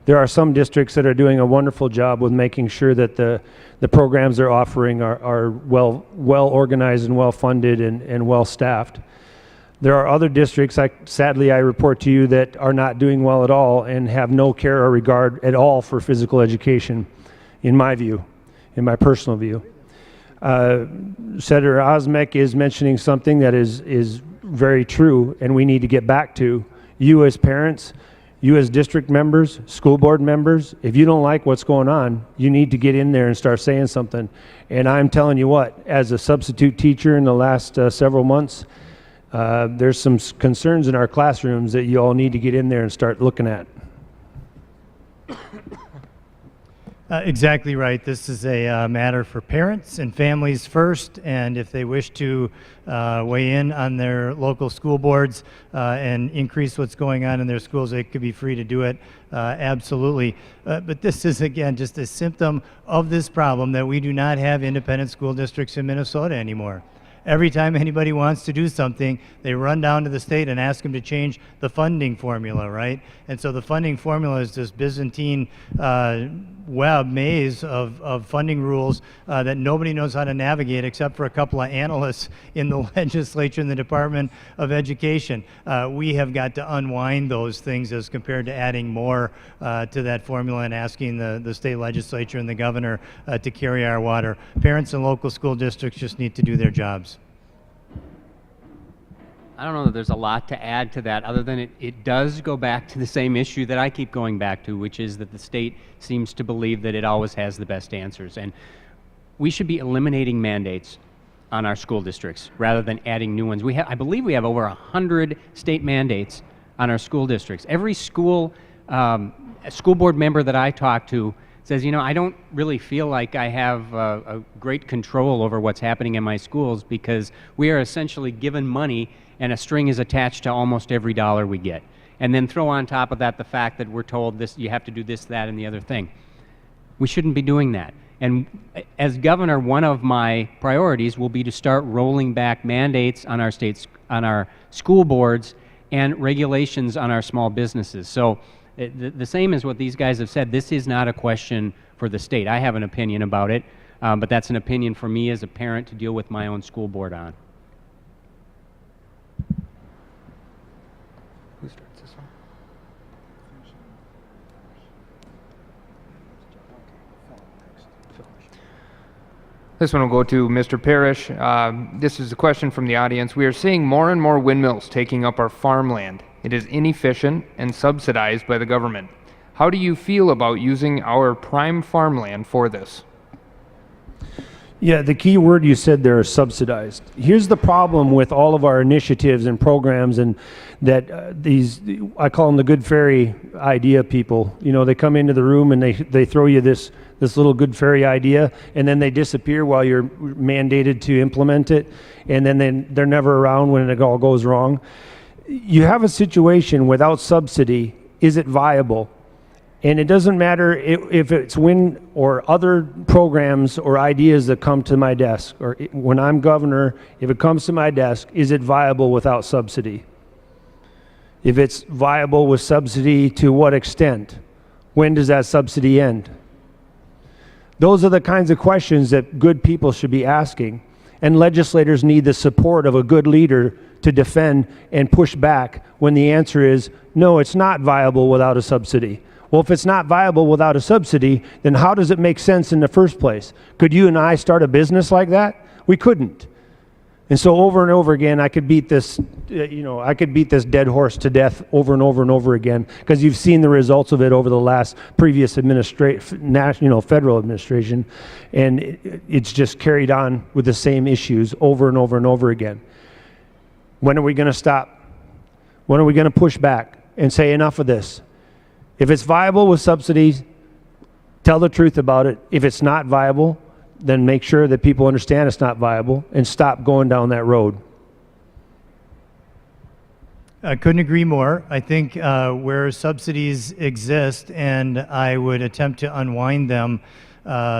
there are some districts that are doing a wonderful job with making sure that the programs they're offering are well organized and well funded and well staffed. There are other districts, sadly I report to you, that are not doing well at all and have no care or regard at all for physical education, in my view, in my personal view. Senator Osmek is mentioning something that is very true, and we need to get back to. You as parents, you as district members, school board members, if you don't like what's going on, you need to get in there and start saying something. And I'm telling you what, as a substitute teacher in the last several months, there's some concerns in our classrooms that you all need to get in there and start looking at. Exactly right. This is a matter for parents and families first, and if they wish to weigh in on their local school boards and increase what's going on in their schools, they could be free to do it. Absolutely. But this is, again, just a symptom of this problem that we do not have independent school districts in Minnesota anymore. Every time anybody wants to do something, they run down to the state and ask them to change the funding formula, right? And so the funding formula is this Byzantine web maze of funding rules that nobody knows how to navigate except for a couple of analysts in the legislature and the Department of Education. We have got to unwind those things as compared to adding more to that formula and asking the state legislature and the governor to carry our water. Parents and local school districts just need to do their jobs. I don't know that there's a lot to add to that other than it does go back to the same issue that I keep going back to, which is that the state seems to believe that it always has the best answers. And we should be eliminating mandates on our school districts rather than adding new ones. I believe we have over 100 state mandates on our school districts. Every school board member that I talk to says, you know, I don't really feel like I have a great control over what's happening in my schools because we are essentially given money and a string is attached to almost every dollar we get. And then throw on top of that the fact that we're told this, you have to do this, that, and the other thing. We shouldn't be doing that. And as governor, one of my priorities will be to start rolling back mandates on our school boards and regulations on our small businesses. So the same as what these guys have said, this is not a question for the state. I have an opinion about it, but that's an opinion for me as a parent to deal with my own school board on. Who starts this one? This one will go to Mr. Parrish. This is a question from the audience. We are seeing more and more windmills taking up our farmland. It is inefficient and subsidized by the government. How do you feel about using our prime farmland for this? Yeah, the key word you said there is subsidized. Here's the problem with all of our initiatives and programs, and that I call them the good fairy idea people. You know, they come into the room and they throw you this little good fairy idea, and then they disappear while you're mandated to implement it, and then they're never around when it all goes wrong. You have a situation without subsidy, is it viable? And it doesn't matter if it's wind or other programs or ideas that come to my desk, or when I'm governor, if it comes to my desk, is it viable without subsidy? If it's viable with subsidy, to what extent? When does that subsidy end? Those are the kinds of questions that good people should be asking. And legislators need the support of a good leader to defend and push back when the answer is, no, it's not viable without a subsidy. Well, if it's not viable without a subsidy, then how does it make sense in the first place? Could you and I start a business like that? We couldn't. And so over and over again, I could beat this, I could beat this dead horse to death over and over and over again, because you've seen the results of it over the last previous federal administration, and it's just carried on with the same issues over and over and over again. When are we going to stop? When are we going to push back and say enough of this? If it's viable with subsidies, tell the truth about it. If it's not viable, then make sure that people understand it's not viable and stop going down that road. I couldn't agree more. I think where subsidies exist, and I would attempt to unwind them,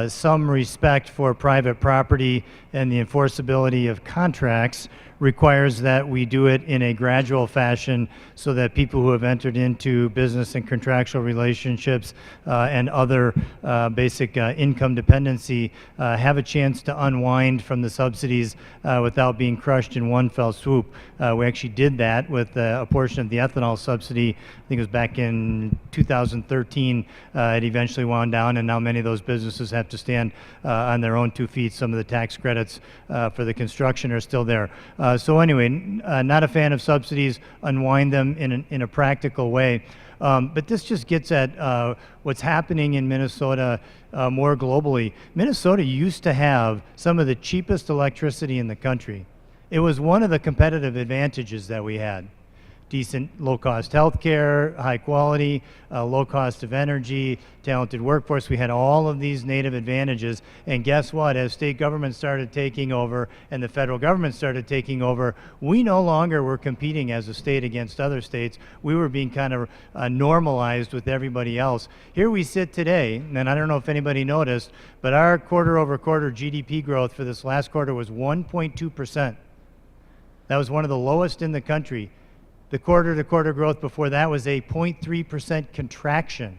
some respect for private property and the enforceability of contracts requires that we do it in a gradual fashion so that people who have entered into business and contractual relationships and other basic income dependency have a chance to unwind from the subsidies without being crushed in one fell swoop. We actually did that with a portion of the ethanol subsidy. I think it was back in 2013. It eventually wound down, and now many of those businesses have to stand on their own 2 feet. Some of the tax credits for the construction are still there. So anyway, not a fan of subsidies. Unwind them in a practical way. But this just gets at what's happening in Minnesota more globally. Minnesota used to have some of the cheapest electricity in the country. It was one of the competitive advantages that we had. decent low-cost health care, high quality, low cost of energy, talented workforce. We had all of these native advantages. And guess what? As state governments started taking over and the federal government started taking over, we no longer were competing as a state against other states. We were being kind of normalized with everybody else. Here we sit today, and I don't know if anybody noticed, but our quarter-over-quarter GDP growth for this last quarter was 1.2%. That was one of the lowest in the country. The quarter-to-quarter growth before that was a 0.3% contraction.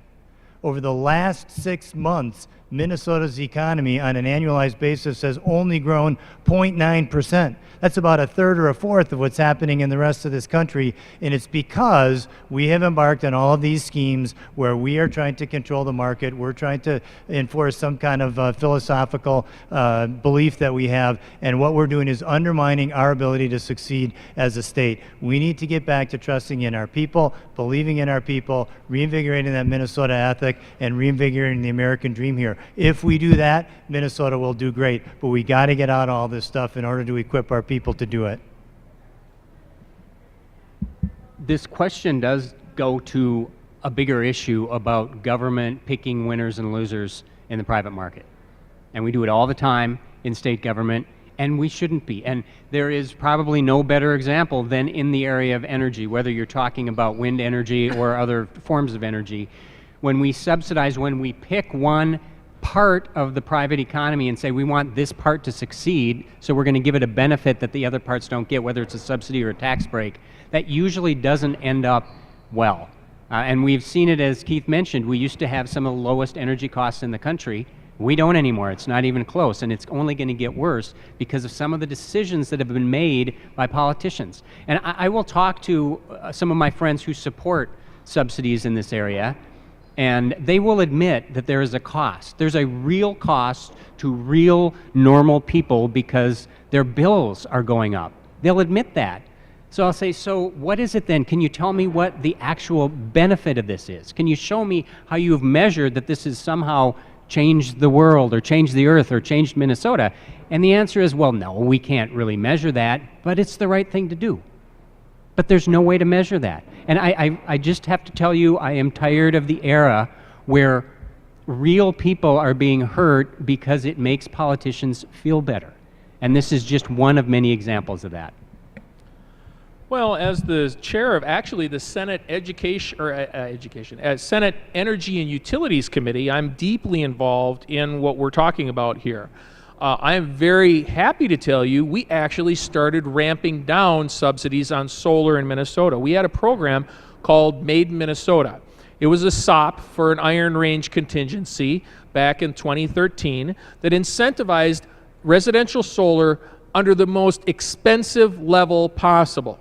Over the last 6 months, Minnesota's economy on an annualized basis has only grown 0.9%. That's about a third or a fourth of what's happening in the rest of this country, and it's because we have embarked on all of these schemes where we are trying to control the market. We're trying to enforce some kind of philosophical belief that we have, and what we're doing is undermining our ability to succeed as a state. We need to get back to trusting in our people, believing in our people, reinvigorating that Minnesota ethic, and reinvigorating the American dream here. If we do that, Minnesota will do great, but we got to get out all this stuff in order to equip our people to do it. This question does go to a bigger issue about government picking winners and losers in the private market. And we do it all the time in state government, and we shouldn't be. And there is probably no better example than in the area of energy, whether you're talking about wind energy or other forms of energy. When we subsidize, when we pick one part of the private economy and say we want this part to succeed, so we're going to give it a benefit that the other parts don't get, whether it's a subsidy or a tax break, that usually doesn't end up well. And we've seen it, as Keith mentioned, we used to have some of the lowest energy costs in the country. We don't anymore. It's not even close, and it's only going to get worse because of some of the decisions that have been made by politicians. And I will talk to some of my friends who support subsidies in this area, and they will admit that there is a cost. There's a real cost to real normal people because their bills are going up. They'll admit that. So I'll say, so what is it then? Can you tell me what the actual benefit of this is? Can you show me how you've measured that this has somehow changed the world or changed the earth or changed Minnesota? And the answer is, well, no, we can't really measure that, but it's the right thing to do. But there's no way to measure that. And I just have to tell you, I am tired of the era where real people are being hurt because it makes politicians feel better. And this is just one of many examples of that. Well, as the chair of actually the Senate Senate Energy and Utilities Committee, I'm deeply involved in what we're talking about here. I am very happy to tell you we actually started ramping down subsidies on solar in Minnesota. We had a program called Made in Minnesota. It was a SOP for an Iron Range contingency back in 2013 that incentivized residential solar under the most expensive level possible.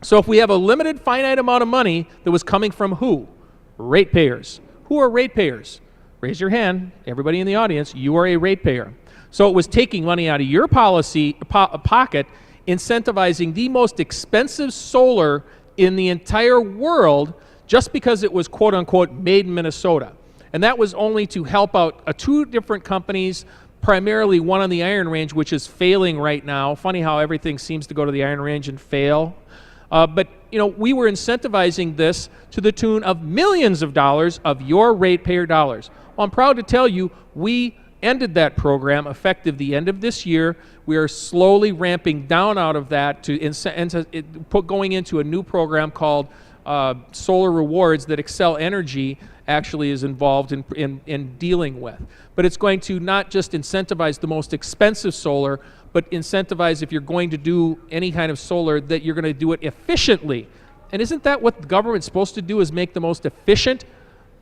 So if we have a limited finite amount of money that was coming from who? Ratepayers. Who are ratepayers? Raise your hand, everybody in the audience, you are a ratepayer. So it was taking money out of your pocket, incentivizing the most expensive solar in the entire world just because it was quote unquote made in Minnesota. And that was only to help out two different companies, primarily one on the Iron Range, which is failing right now. Funny how everything seems to go to the Iron Range and fail. But you know, we were incentivizing this to the tune of millions of dollars of your ratepayer dollars. Well, I'm proud to tell you we ended that program effective the end of this year. We are slowly ramping down out of that to going into a new program called Solar Rewards that Excel Energy actually is involved in dealing with. But it's going to not just incentivize the most expensive solar, but incentivize, if you're going to do any kind of solar, that you're going to do it efficiently. And isn't that what the government's supposed to do, is make the most efficient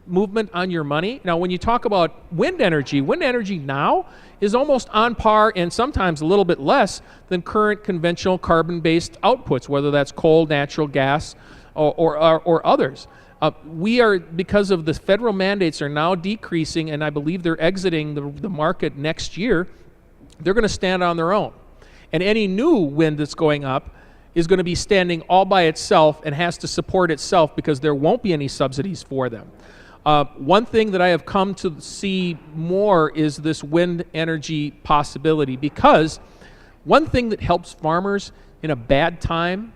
movement on your money? Now, when you talk about wind energy now is almost on par and sometimes a little bit less than current conventional carbon-based outputs, whether that's coal, natural gas, or others. We are, because of the federal mandates are now decreasing, and I believe they're exiting the market next year, they're going to stand on their own. And any new wind that's going up is going to be standing all by itself and has to support itself because there won't be any subsidies for them. One thing that I have come to see more is this wind energy possibility, because one thing that helps farmers in a bad time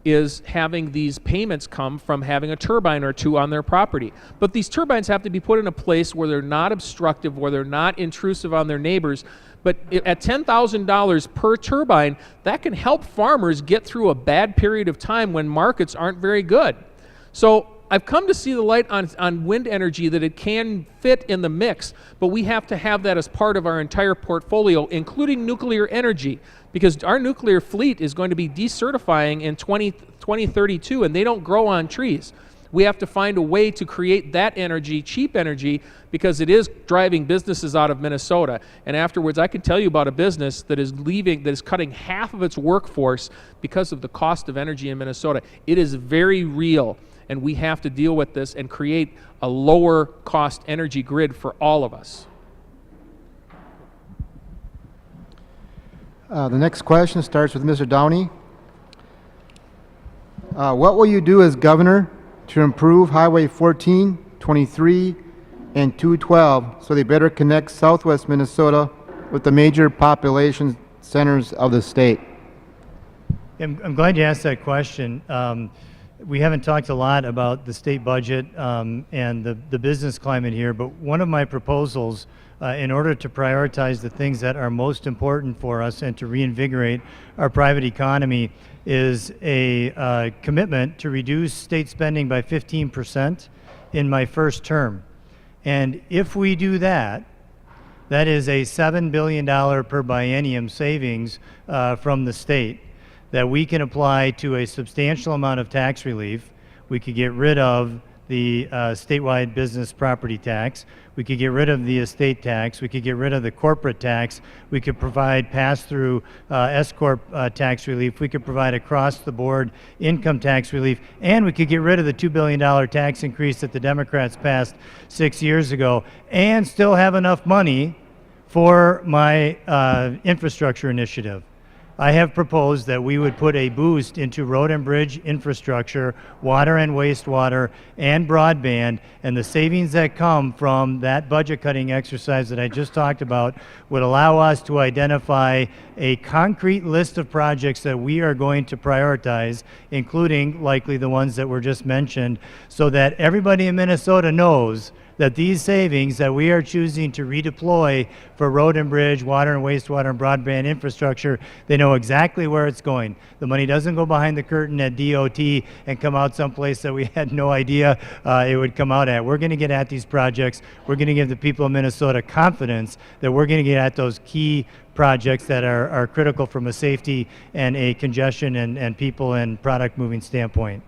is having these payments come from having a turbine or two on their property. But these turbines have to be put in a place where they're not obstructive, where they're not intrusive on their neighbors. But at $10,000 per turbine, that can help farmers get through a bad period of time when markets aren't very good. So I've come to see the light on wind energy, that it can fit in the mix, but we have to have that as part of our entire portfolio, including nuclear energy, because our nuclear fleet is going to be decertifying in 2032, and they don't grow on trees. We have to find a way to create that energy, cheap energy, because it is driving businesses out of Minnesota. And afterwards, I can tell you about a business that is cutting half of its workforce because of the cost of energy in Minnesota. It is very real, and we have to deal with this and create a lower cost energy grid for all of us. The next question starts with Mr. Downey. What will you do as governor to improve Highway 14, 23, and 212 so they better connect southwest Minnesota with the major population centers of the state? I'm glad you asked that question. We haven't talked a lot about the state budget and the business climate here, but one of my proposals in order to prioritize the things that are most important for us and to reinvigorate our private economy is a commitment to reduce state spending by 15% in my first term. And if we do that, that is a $7 billion per biennium savings from the state that we can apply to a substantial amount of tax relief. We could get rid of the statewide business property tax. We could get rid of the estate tax. We could get rid of the corporate tax. We could provide pass-through S-corp tax relief. We could provide across-the-board income tax relief. And we could get rid of the $2 billion tax increase that the Democrats passed 6 years ago and still have enough money for my infrastructure initiative. I have proposed that we would put a boost into road and bridge infrastructure, water and wastewater, and broadband, and the savings that come from that budget cutting exercise that I just talked about would allow us to identify a concrete list of projects that we are going to prioritize, including likely the ones that were just mentioned, so that everybody in Minnesota knows that these savings that we are choosing to redeploy for road and bridge, water and wastewater, and broadband infrastructure, they know exactly where it's going. The money doesn't go behind the curtain at DOT and come out someplace that we had no idea it would come out at. We're going to get at these projects. We're going to give the people of Minnesota confidence that we're going to get at those key projects that are critical from a safety and a congestion and people and product moving standpoint.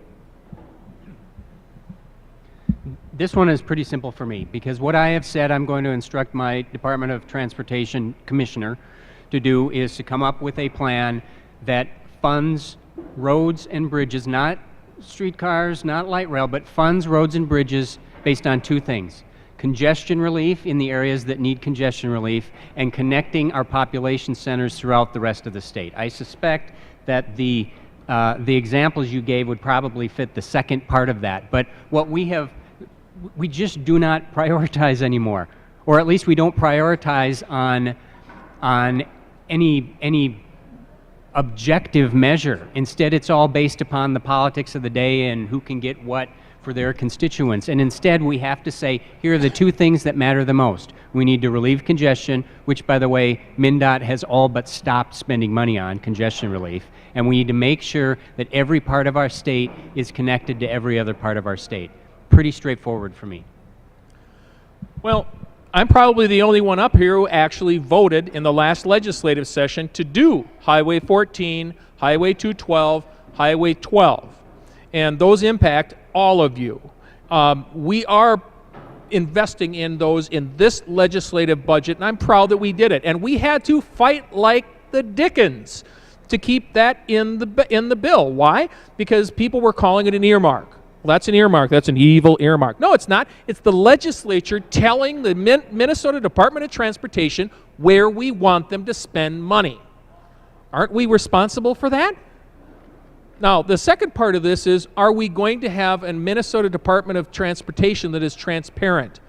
This one is pretty simple for me, because what I have said I'm going to instruct my Department of Transportation Commissioner to do is to come up with a plan that funds roads and bridges, not streetcars, not light rail, but funds roads and bridges based on two things: congestion relief in the areas that need congestion relief, and connecting our population centers throughout the rest of the state. I suspect that the examples you gave would probably fit the second part of that, but what we just do not prioritize anymore, or at least we don't prioritize on any objective measure. Instead, it's all based upon the politics of the day and who can get what for their constituents. And instead, we have to say, here are the two things that matter the most. We need to relieve congestion, which, by the way, MnDOT has all but stopped spending money on congestion relief. And we need to make sure that every part of our state is connected to every other part of our state. Pretty straightforward for me. Well, I'm probably the only one up here who actually voted in the last legislative session to do Highway 14, Highway 212, Highway 12. And those impact all of you. We are investing in those in this legislative budget, and I'm proud that we did it. And we had to fight like the dickens to keep that in the bill. Why? Because people were calling it an earmark. Well, that's an earmark. That's an evil earmark. No, it's not. It's the legislature telling the Minnesota Department of Transportation where we want them to spend money. Aren't we responsible for that? Now, the second part of this is, are we going to have a Minnesota Department of Transportation that is transparent?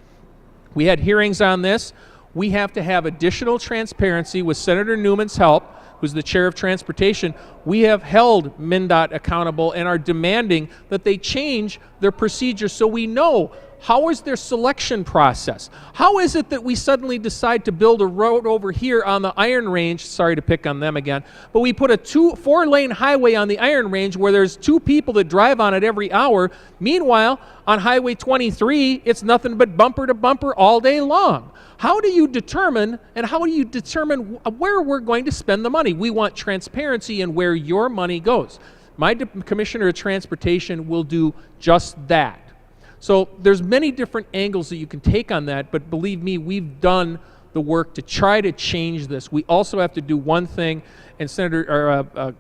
We had hearings on this. We have to have additional transparency. With Senator Newman's help, who's the chair of transportation, we have held MnDOT accountable and are demanding that they change their procedures so we know how is their selection process. How is it that we suddenly decide to build a road over here on the Iron Range, sorry to pick on them again, but we put a 4-lane highway on the Iron Range where there's 2 people that drive on it every hour. Meanwhile, on Highway 23, it's nothing but bumper to bumper all day long. How do you determine where we're going to spend the money? We want transparency in where your money goes. My Commissioner of Transportation will do just that. So there's many different angles that you can take on that, but believe me, we've done the work to try to change this. We also have to do one thing, and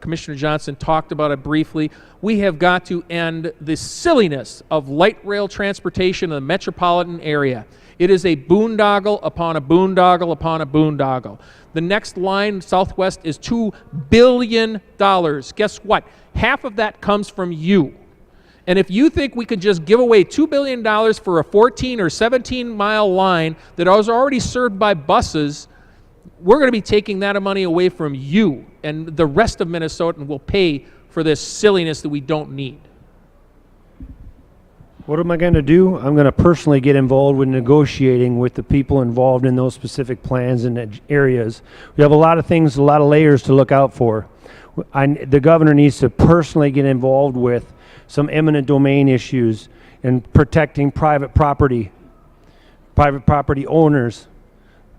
Commissioner Johnson talked about it briefly. We have got to end the silliness of light rail transportation in the metropolitan area. It is a boondoggle upon a boondoggle upon a boondoggle. The next line, Southwest, is $2 billion. Guess what? Half of that comes from you. And if you think we could just give away $2 billion for a 14 or 17-mile line that was already served by buses, we're going to be taking that money away from you, and the rest of Minnesotans will pay for this silliness that we don't need. What am I going to do? I'm going to personally get involved with negotiating with the people involved in those specific plans and areas. We have a lot of things, a lot of layers to look out for. The governor needs to personally get involved with some eminent domain issues and protecting private property owners.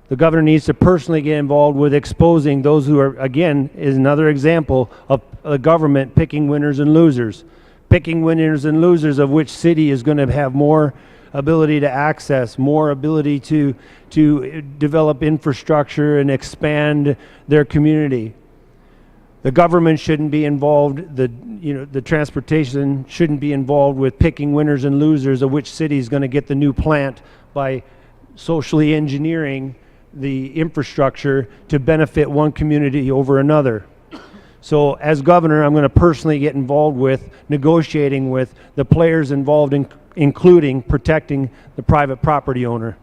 The governor needs to personally get involved with exposing those who are, again, is another example of the government picking winners and losers. Picking winners and losers of which city is going to have more ability to access, more ability to develop infrastructure and expand their community. The government shouldn't be involved, the transportation shouldn't be involved with picking winners and losers of which city is going to get the new plant by socially engineering the infrastructure to benefit one community over another. So as governor, I'm going to personally get involved with negotiating with the players involved, including protecting the private property owner.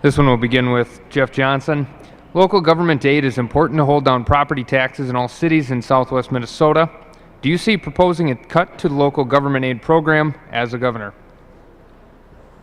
This one will begin with Jeff Johnson. Local government aid is important to hold down property taxes in all cities in southwest Minnesota. Do you see proposing a cut to the local government aid program as a governor?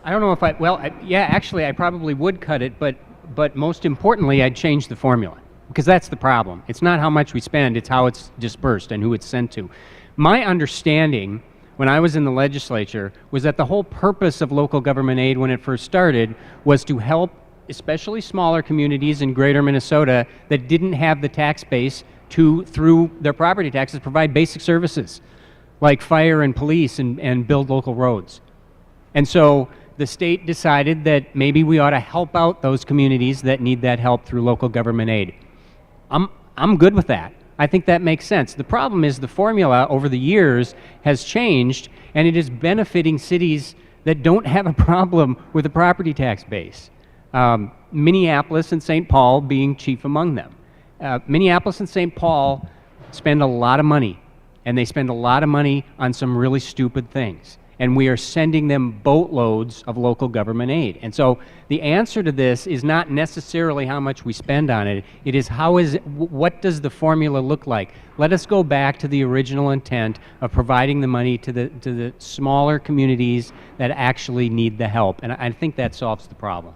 I don't know if actually I probably would cut it, but most importantly, I'd change the formula, because that's the problem. It's not how much we spend, it's how it's dispersed and who it's sent to. My understanding when I was in the legislature was that the whole purpose of local government aid when it first started was to help especially smaller communities in greater Minnesota that didn't have the tax base to, through their property taxes, provide basic services like fire and police and build local roads. And so the state decided that maybe we ought to help out those communities that need that help through local government aid. I'm good with that. I think that makes sense. The problem is the formula over the years has changed, and it is benefiting cities that don't have a problem with a property tax base. Minneapolis and St. Paul being chief among them. Minneapolis and St. Paul spend a lot of money, and they spend a lot of money on some really stupid things. And we are sending them boatloads of local government aid. And so the answer to this is not necessarily how much we spend on it. It is what does the formula look like? Let us go back to the original intent of providing the money to the smaller communities that actually need the help. And I think that solves the problem.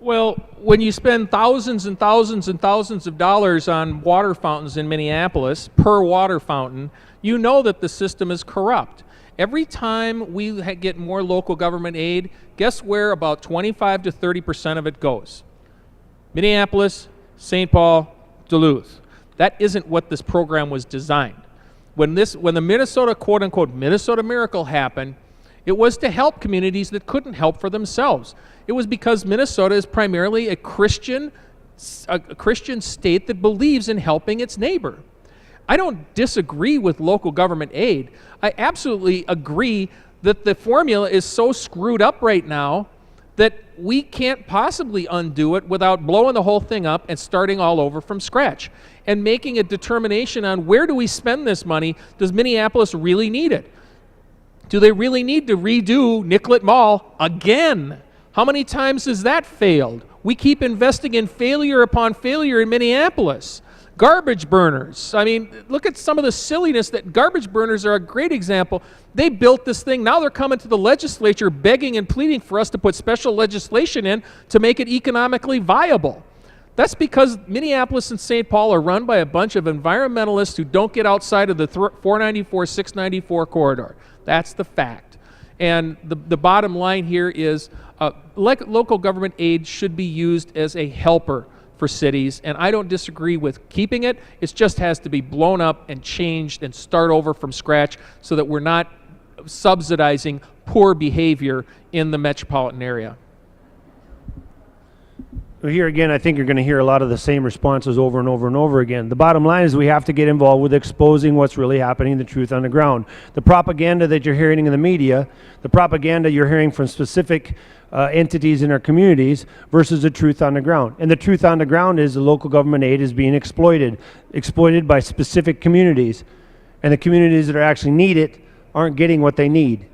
Well, when you spend thousands and thousands and thousands of dollars on water fountains in Minneapolis, per water fountain, you know that the system is corrupt. Every time we get more local government aid, guess where about 25 to 30% of it goes? Minneapolis, St. Paul, Duluth. That isn't what this program was designed. When the Minnesota, quote-unquote, Minnesota Miracle happened, it was to help communities that couldn't help for themselves. It was because Minnesota is primarily a Christian state that believes in helping its neighbor. I don't disagree with local government aid. I absolutely agree that the formula is so screwed up right now that we can't possibly undo it without blowing the whole thing up and starting all over from scratch and making a determination on where do we spend this money. Does Minneapolis really need it? Do they really need to redo Nicollet Mall again? How many times has that failed? We keep investing in failure upon failure in Minneapolis. Garbage burners. I mean, look at some of the silliness that garbage burners are a great example. They built this thing. Now they're coming to the legislature begging and pleading for us to put special legislation in to make it economically viable. That's because Minneapolis and St. Paul are run by a bunch of environmentalists who don't get outside of the 494, 694 corridor. That's the fact. And the bottom line here is local government aid should be used as a helper for cities, and I don't disagree with keeping it. It just has to be blown up and changed and start over from scratch so that we're not subsidizing poor behavior in the metropolitan area. Well, here again, I think you're going to hear a lot of the same responses over and over and over again. The bottom line is we have to get involved with exposing what's really happening, the truth on the ground. The propaganda that you're hearing in the media, the propaganda you're hearing from specific entities in our communities versus the truth on the ground. And the truth on the ground is the local government aid is being exploited by specific communities. And the communities that are actually need it aren't getting what they need.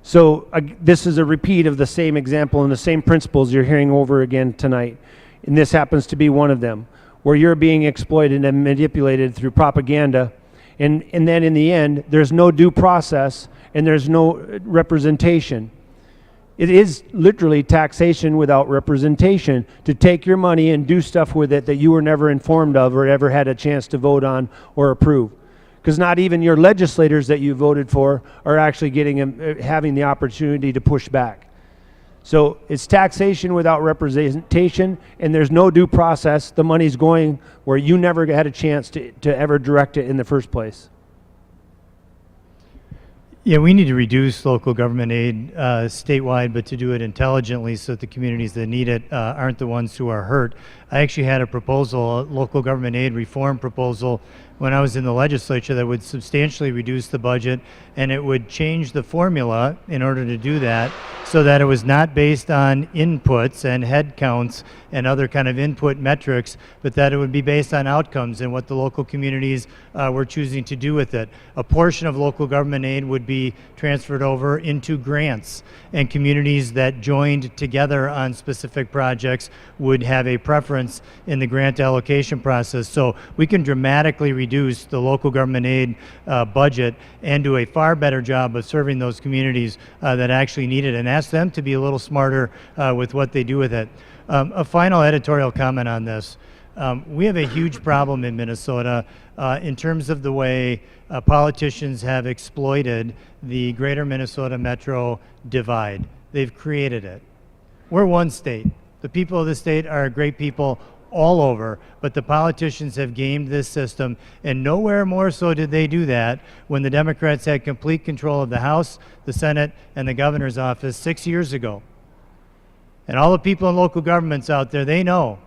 So this is a repeat of the same example and the same principles you're hearing over again tonight. And this happens to be one of them, where you're being exploited and manipulated through propaganda. And then in the end, there's no due process and there's no representation. It is literally taxation without representation to take your money and do stuff with it that you were never informed of or ever had a chance to vote on or approve. Because not even your legislators that you voted for are actually having the opportunity to push back. So it's taxation without representation, and there's no due process. The money's going where you never had a chance to ever direct it in the first place. Yeah, we need to reduce local government aid statewide, but to do it intelligently so that the communities that need it aren't the ones who are hurt. I actually had a proposal, a local government aid reform proposal, when I was in the legislature that would substantially reduce the budget, and it would change the formula in order to do that so that it was not based on inputs and head counts and other kind of input metrics, but that it would be based on outcomes and what the local communities were choosing to do with it. A portion of local government aid would be transferred over into grants, and communities that joined together on specific projects would have a preference in the grant allocation process. So we can dramatically reduce the local government aid budget and do a far better job of serving those communities that actually need it, and ask them to be a little smarter with what they do with it. A final editorial comment on this. We have a huge problem in Minnesota in terms of the way politicians have exploited the greater Minnesota metro divide. They've created it. We're one state. The people of the state are great people all over, but the politicians have gamed this system, and nowhere more so did they do that when the Democrats had complete control of the House, the Senate, and the governor's office 6 years ago. And all the people in local governments out there, they know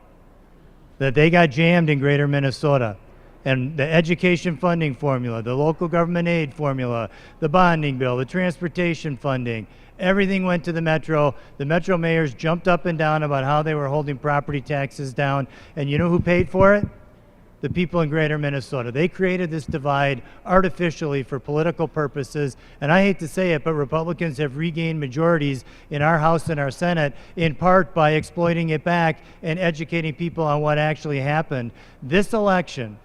that they got jammed in greater Minnesota. And the education funding formula, the local government aid formula, the bonding bill, the transportation funding, everything went to the metro. The metro mayors jumped up and down about how they were holding property taxes down. And you know who paid for it? The people in greater Minnesota. They created this divide artificially for political purposes. And I hate to say it, but Republicans have regained majorities in our House and our Senate in part by exploiting it back and educating people on what actually happened. This election,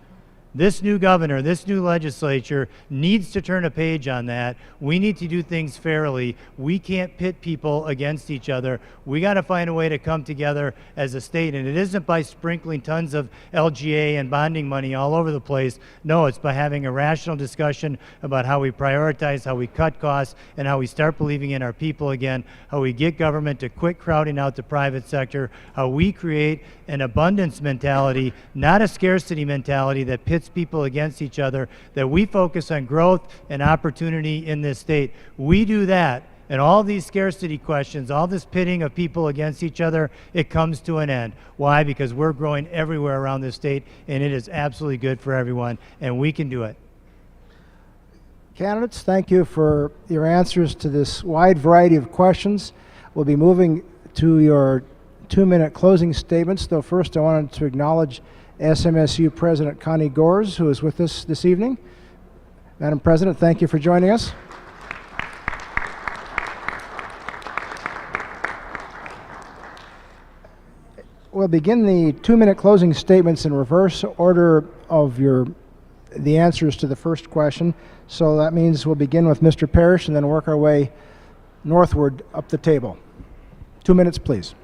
this new governor, this new legislature needs to turn a page on that. We need to do things fairly. We can't pit people against each other. We got to find a way to come together as a state, and it isn't by sprinkling tons of LGA and bonding money all over the place. No, it's by having a rational discussion about how we prioritize, how we cut costs, and how we start believing in our people again, how we get government to quit crowding out the private sector, how we create an abundance mentality, not a scarcity mentality that pits people against each other, that we focus on growth and opportunity in this state. We do that, and all these scarcity questions, all this pitting of people against each other, it comes to an end. Why? Because we're growing everywhere around this state, and it is absolutely good for everyone, and we can do it. Candidates, thank you for your answers to this wide variety of questions. We'll be moving to your 2-minute closing statements, though first I wanted to acknowledge SMSU President Connie Gores, who is with us this evening. Madam President, thank you for joining us. We'll begin the 2-minute closing statements in reverse order of the answers to the first question. So that means we'll begin with Mr. Parrish and then work our way northward up the table. 2 minutes, please.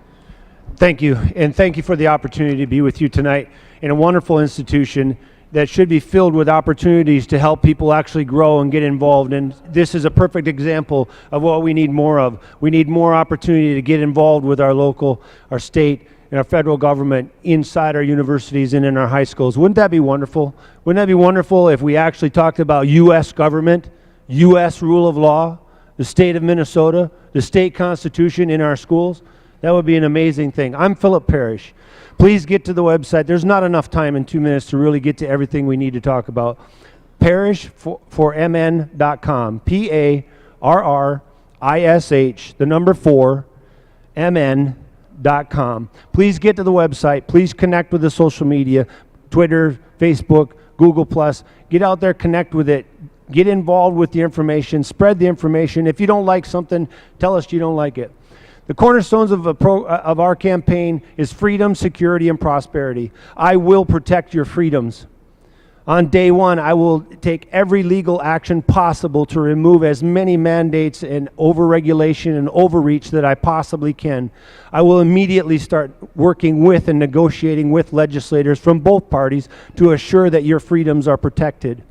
Thank you, and thank you for the opportunity to be with you tonight in a wonderful institution that should be filled with opportunities to help people actually grow and get involved. And this is a perfect example of what we need more of. We need more opportunity to get involved with our local, our state, and our federal government inside our universities and in our high schools. Wouldn't that be wonderful? Wouldn't that be wonderful if we actually talked about U.S. government, U.S. rule of law, the state of Minnesota, the state constitution in our schools? That would be an amazing thing. I'm Philip Parrish. Please get to the website. There's not enough time in 2 minutes to really get to everything we need to talk about. Parrish for MN.com. PARRISH, the number 4, MN.com. Please get to the website. Please connect with the social media, Twitter, Facebook, Google+. Get out there, connect with it. Get involved with the information. Spread the information. If you don't like something, tell us you don't like it. The cornerstones of our campaign is freedom, security, and prosperity. I will protect your freedoms. On day one, I will take every legal action possible to remove as many mandates and overregulation and overreach that I possibly can. I will immediately start working with and negotiating with legislators from both parties to assure that your freedoms are protected.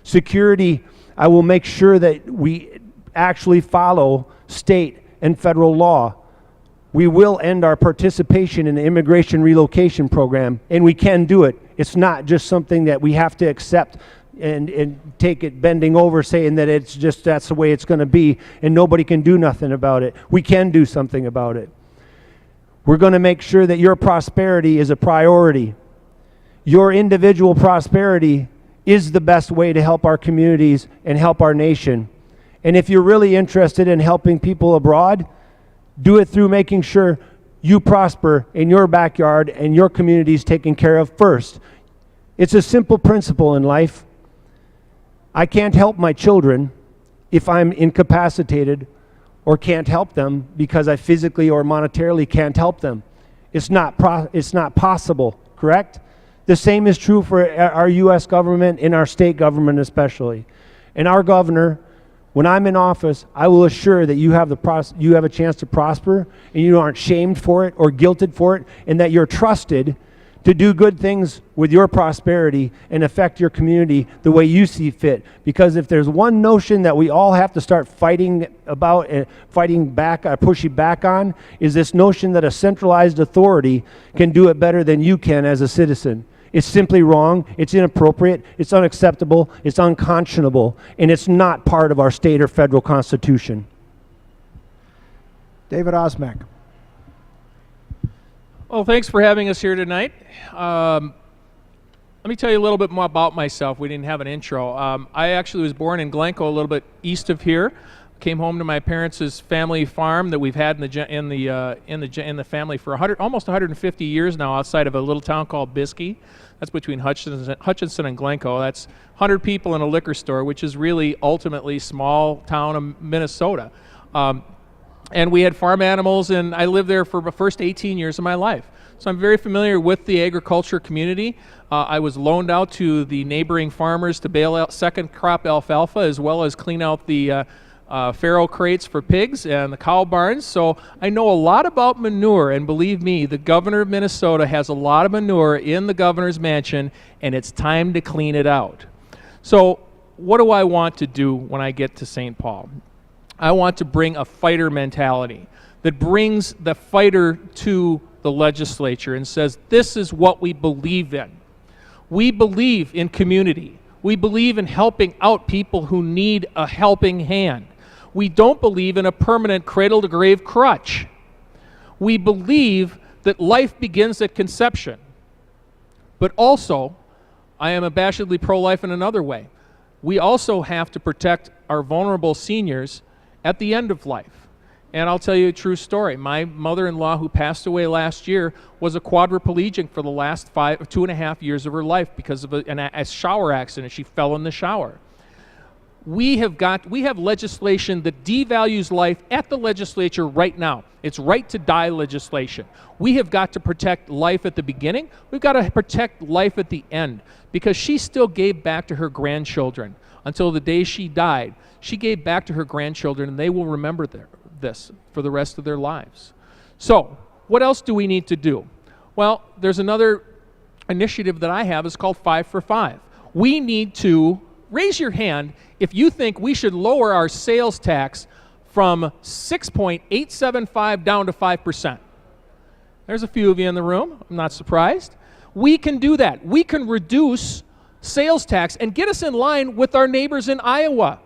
Security, I will make sure that we actually follow state and federal law. We will end our participation in the immigration relocation program, and we can do it. It's not just something that we have to accept and take it bending over saying that it's just that's the way it's going to be and nobody can do nothing about it. We can do something about it. We're going to make sure that your prosperity is a priority. Your individual prosperity is the best way to help our communities and help our nation. And if you're really interested in helping people abroad, do it through making sure you prosper in your backyard and your community is taken care of first. It's a simple principle in life. I can't help my children if I'm incapacitated or can't help them because I physically or monetarily can't help them. It's not possible, correct? The same is true for our U.S. government and our state government especially. And our governor, when I'm in office, I will assure that you have a chance to prosper and you aren't shamed for it or guilted for it, and that you're trusted to do good things with your prosperity and affect your community the way you see fit. Because if there's one notion that we all have to start fighting about, pushing back on, is this notion that a centralized authority can do it better than you can as a citizen. It's simply wrong, it's inappropriate, it's unacceptable, it's unconscionable, and it's not part of our state or federal constitution. David Osmek. Well, thanks for having us here tonight. Let me tell you a little bit more about myself. We didn't have an intro. I actually was born in Glencoe, a little bit east of here. Came home to my parents' family farm that we've had in the family for almost 150 years now, outside of a little town called Biskie. That's between Hutchinson and Glencoe. That's 100 people in a liquor store, which is really ultimately small town of Minnesota. And we had farm animals, and I lived there for the first 18 years of my life. So I'm very familiar with the agriculture community. I was loaned out to the neighboring farmers to bale out second crop alfalfa, as well as clean out the farrow crates for pigs and the cow barns. So I know a lot about manure, and believe me, the governor of Minnesota has a lot of manure in the governor's mansion, and it's time to clean it out. So what do I want to do when I get to St. Paul? I want to bring a fighter mentality that brings the fighter to the legislature and says, this is what we believe in. We believe in community. We believe in helping out people who need a helping hand. We don't believe in a permanent cradle-to-grave crutch. We believe that life begins at conception. But also, I am abashedly pro-life in another way. We also have to protect our vulnerable seniors at the end of life. And I'll tell you a true story. My mother-in-law, who passed away last year, was a quadriplegic for the last 2.5 years of her life because of a shower accident. She fell in the shower. We have legislation that devalues life at the legislature right now. It's right to die legislation. We have got to protect life at the beginning. We've got to protect life at the end, because she still gave back to her grandchildren until the day she died. She gave back to her grandchildren, and they will remember this for the rest of their lives. So, what else do we need to do? Well, there's another initiative that I have. It's called 5 for 5. We need to raise your hand if you think we should lower our sales tax from 6.875 down to 5%. There's a few of you in the room. I'm not surprised. We can do that. We can reduce sales tax and get us in line with our neighbors in Iowa,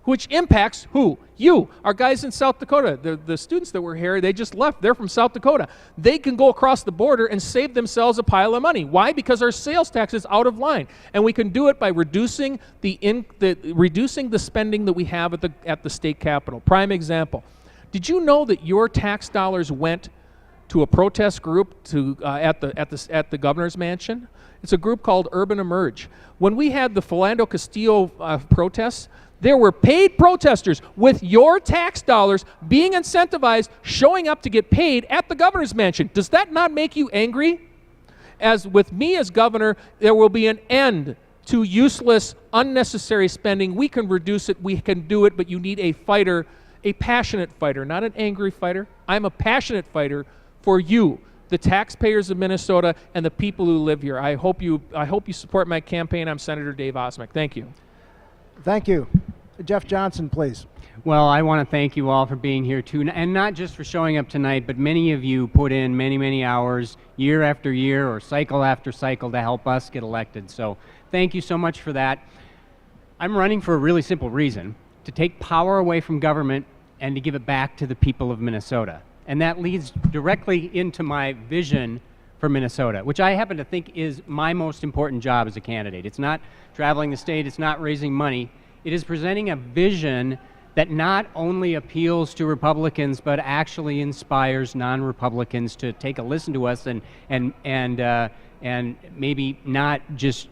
which impacts who? You, our guys in South Dakota. The students that were here, they just left. They're from South Dakota. They can go across the border and save themselves a pile of money. Why? Because our sales tax is out of line. And we can do it by reducing the spending that we have at the state capitol. Prime example. Did you know that your tax dollars went to a protest group at the governor's mansion? It's a group called Urban Emerge. When we had the Philando Castillo protests, there were paid protesters with your tax dollars being incentivized, showing up to get paid at the governor's mansion. Does that not make you angry? As with me as governor, there will be an end to useless, unnecessary spending. We can reduce it, we can do it, but you need a fighter, a passionate fighter, not an angry fighter. I'm a passionate fighter for you, the taxpayers of Minnesota, and the people who live here. I hope you support my campaign. I'm Senator Dave Osmek. Thank you. Thank you. Jeff Johnson, please. Well, I want to thank you all for being here too, and not just for showing up tonight, but many of you put in many, many hours, year after year or cycle after cycle, to help us get elected. So thank you so much for that. I'm running for a really simple reason: to take power away from government and to give it back to the people of Minnesota. And that leads directly into my vision for Minnesota, which I happen to think is my most important job as a candidate. It's not traveling the state, it's not raising money. It is presenting a vision that not only appeals to Republicans, but actually inspires non-Republicans to take a listen to us and maybe not just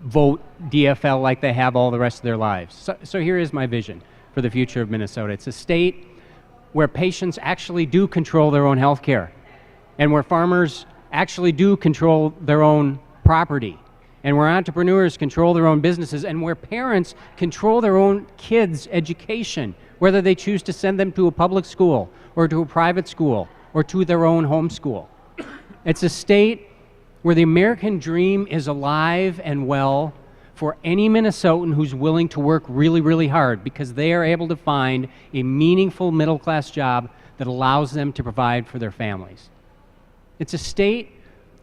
vote DFL like they have all the rest of their lives. So here is my vision for the future of Minnesota. It's a state where patients actually do control their own health care, and where farmers actually do control their own property, and where entrepreneurs control their own businesses, and where parents control their own kids' education, whether they choose to send them to a public school or to a private school or to their own home school. It's a state where the American dream is alive and well for any Minnesotan who's willing to work really, really hard, because they are able to find a meaningful middle-class job that allows them to provide for their families. It's a state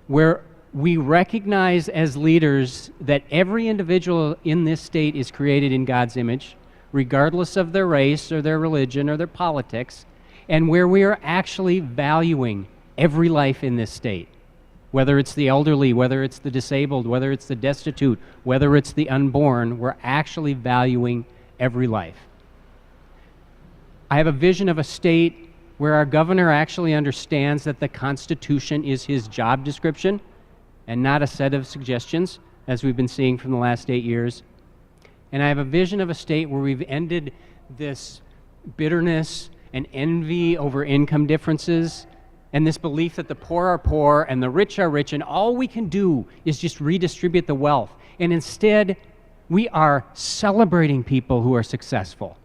where we recognize as leaders that every individual in this state is created in God's image, regardless of their race or their religion or their politics, and where we are actually valuing every life in this state. Whether it's the elderly, whether it's the disabled, whether it's the destitute, whether it's the unborn, we're actually valuing every life. I have a vision of a state where our governor actually understands that the Constitution is his job description and not a set of suggestions, as we've been seeing from the last 8 years. And I have a vision of a state where we've ended this bitterness and envy over income differences, and this belief that the poor are poor and the rich are rich, and all we can do is just redistribute the wealth. And instead, we are celebrating people who are successful.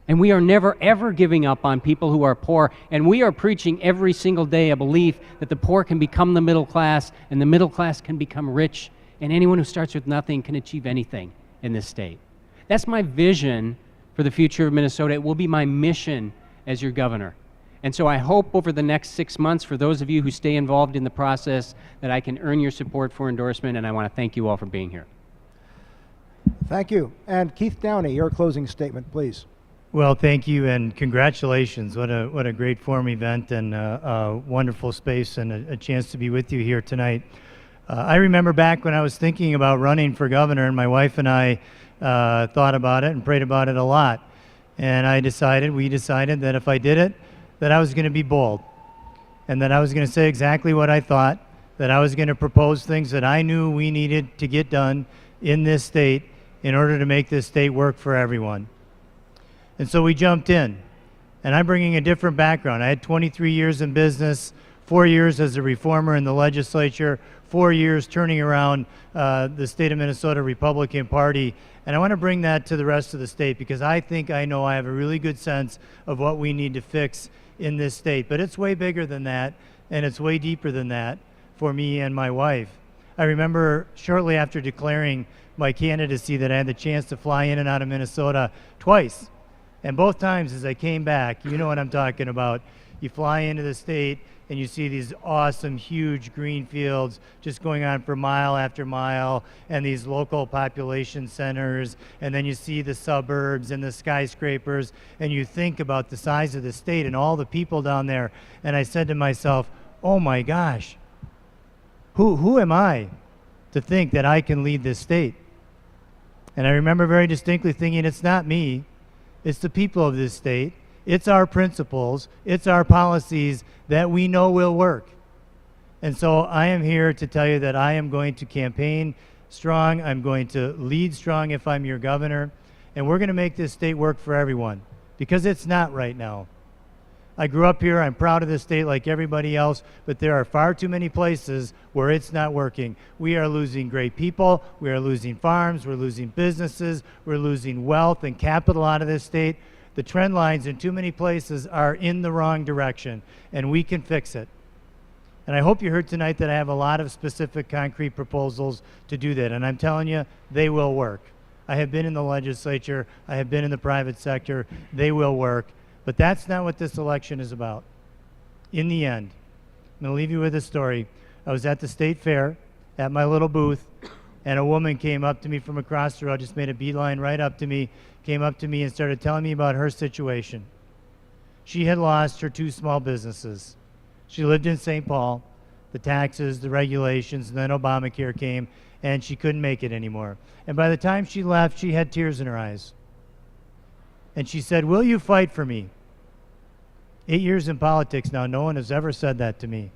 And we are never, ever giving up on people who are poor. And we are preaching every single day a belief that the poor can become the middle class, and the middle class can become rich, and anyone who starts with nothing can achieve anything in this state. That's my vision for the future of Minnesota. It will be my mission as your governor. And so I hope over the next 6 months, for those of you who stay involved in the process, that I can earn your support for endorsement, and I want to thank you all for being here. Thank you. And Keith Downey, your closing statement, please. Well, thank you, and congratulations. What a great forum event, and a wonderful space, and a chance to be with you here tonight. I remember back when I was thinking about running for governor, and my wife and I thought about it and prayed about it a lot. And we decided that if I did it, that I was going to be bold and that I was going to say exactly what I thought, that I was going to propose things that I knew we needed to get done in this state in order to make this state work for everyone. And so we jumped in. And I'm bringing a different background. I had 23 years in business, 4 years as a reformer in the legislature, 4 years turning around the state of Minnesota Republican Party. And I want to bring that to the rest of the state because I think I know I have a really good sense of what we need to fix in this state. But it's way bigger than that, and it's way deeper than that for me and my wife. I remember shortly after declaring my candidacy that I had the chance to fly in and out of Minnesota twice. And both times as I came back, you know what I'm talking about. You fly into the state and you see these awesome, huge green fields just going on for mile after mile, and these local population centers, and then you see the suburbs and the skyscrapers, and you think about the size of the state and all the people down there. And I said to myself, oh my gosh, who am I to think that I can lead this state? And I remember very distinctly thinking, it's not me. It's the people of this state. It's our principles. It's our policies that we know will work. And so I am here to tell you that I am going to campaign strong. I'm going to lead strong if I'm your governor. And we're going to make this state work for everyone because it's not right now. I grew up here. I'm proud of this state like everybody else, but there are far too many places where it's not working. We are losing great people. We are losing farms. We're losing businesses. We're losing wealth and capital out of this state. The trend lines in too many places are in the wrong direction, and we can fix it. And I hope you heard tonight that I have a lot of specific concrete proposals to do that, and I'm telling you, they will work. I have been in the legislature. I have been in the private sector. They will work. But that's not what this election is about. In the end, I'm going to leave you with a story. I was at the state fair at my little booth, and a woman came up to me from across the road, just made a beeline right up to me, came up to me and started telling me about her situation. She had lost her 2 small businesses. She lived in St. Paul, the taxes, the regulations, and then Obamacare came, and she couldn't make it anymore. And by the time she left, she had tears in her eyes. And she said, will you fight for me? 8 years in politics now, no one has ever said that to me.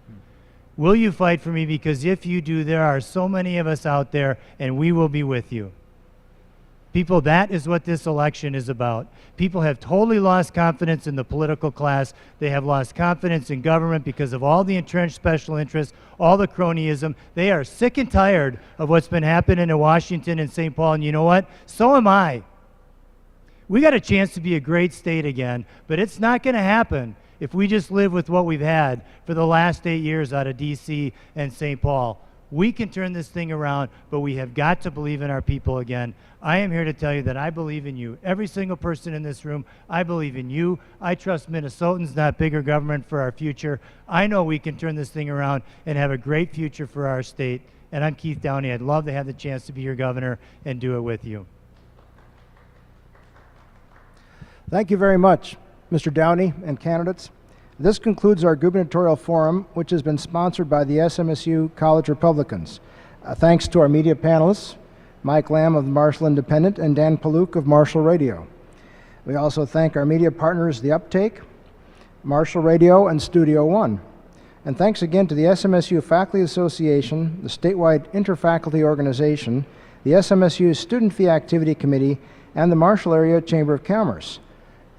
Will you fight for me? Because if you do, there are so many of us out there, and we will be with you. People, that is what this election is about. People have totally lost confidence in the political class. They have lost confidence in government because of all the entrenched special interests, all the cronyism. They are sick and tired of what's been happening in Washington and St. Paul, and you know what? So am I. We got a chance to be a great state again, but it's not going to happen if we just live with what we've had for the last 8 years out of D.C. and St. Paul. We can turn this thing around, but we have got to believe in our people again. I am here to tell you that I believe in you. Every single person in this room, I believe in you. I trust Minnesotans, not bigger government, for our future. I know we can turn this thing around and have a great future for our state. And I'm Keith Downey. I'd love to have the chance to be your governor and do it with you. Thank you very much, Mr. Downey and candidates. This concludes our gubernatorial forum, which has been sponsored by the SMSU College Republicans. Thanks to our media panelists, Mike Lamb of the Marshall Independent and Dan Paluk of Marshall Radio. We also thank our media partners, The Uptake, Marshall Radio, and Studio One. And thanks again to the SMSU Faculty Association, the statewide interfaculty organization, the SMSU Student Fee Activity Committee, and the Marshall Area Chamber of Commerce.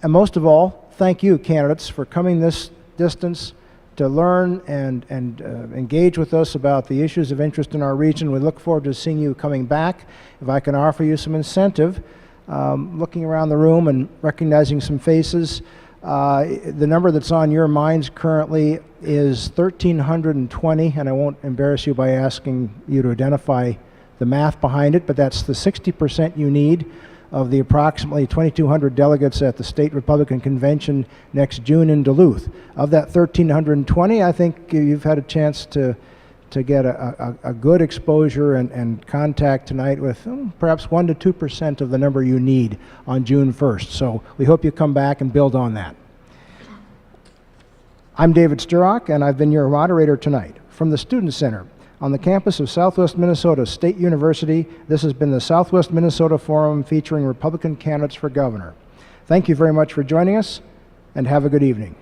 And most of all, thank you, candidates, for coming this distance to learn and engage with us about the issues of interest in our region. We look forward to seeing you coming back. If I can offer you some incentive, looking around the room and recognizing some faces, the number that's on your minds currently is 1,320, and I won't embarrass you by asking you to identify the math behind it, but that's the 60% you need of the approximately 2,200 delegates at the State Republican Convention next June in Duluth. Of that 1,320, I think you've had a chance to get a good exposure and contact tonight with perhaps 1 to 2% of the number you need on June 1st. So we hope you come back and build on that. I'm David Sturrock, and I've been your moderator tonight. From the Student Center on the campus of Southwest Minnesota State University, this has been the Southwest Minnesota Forum featuring Republican candidates for governor. Thank you very much for joining us, and have a good evening.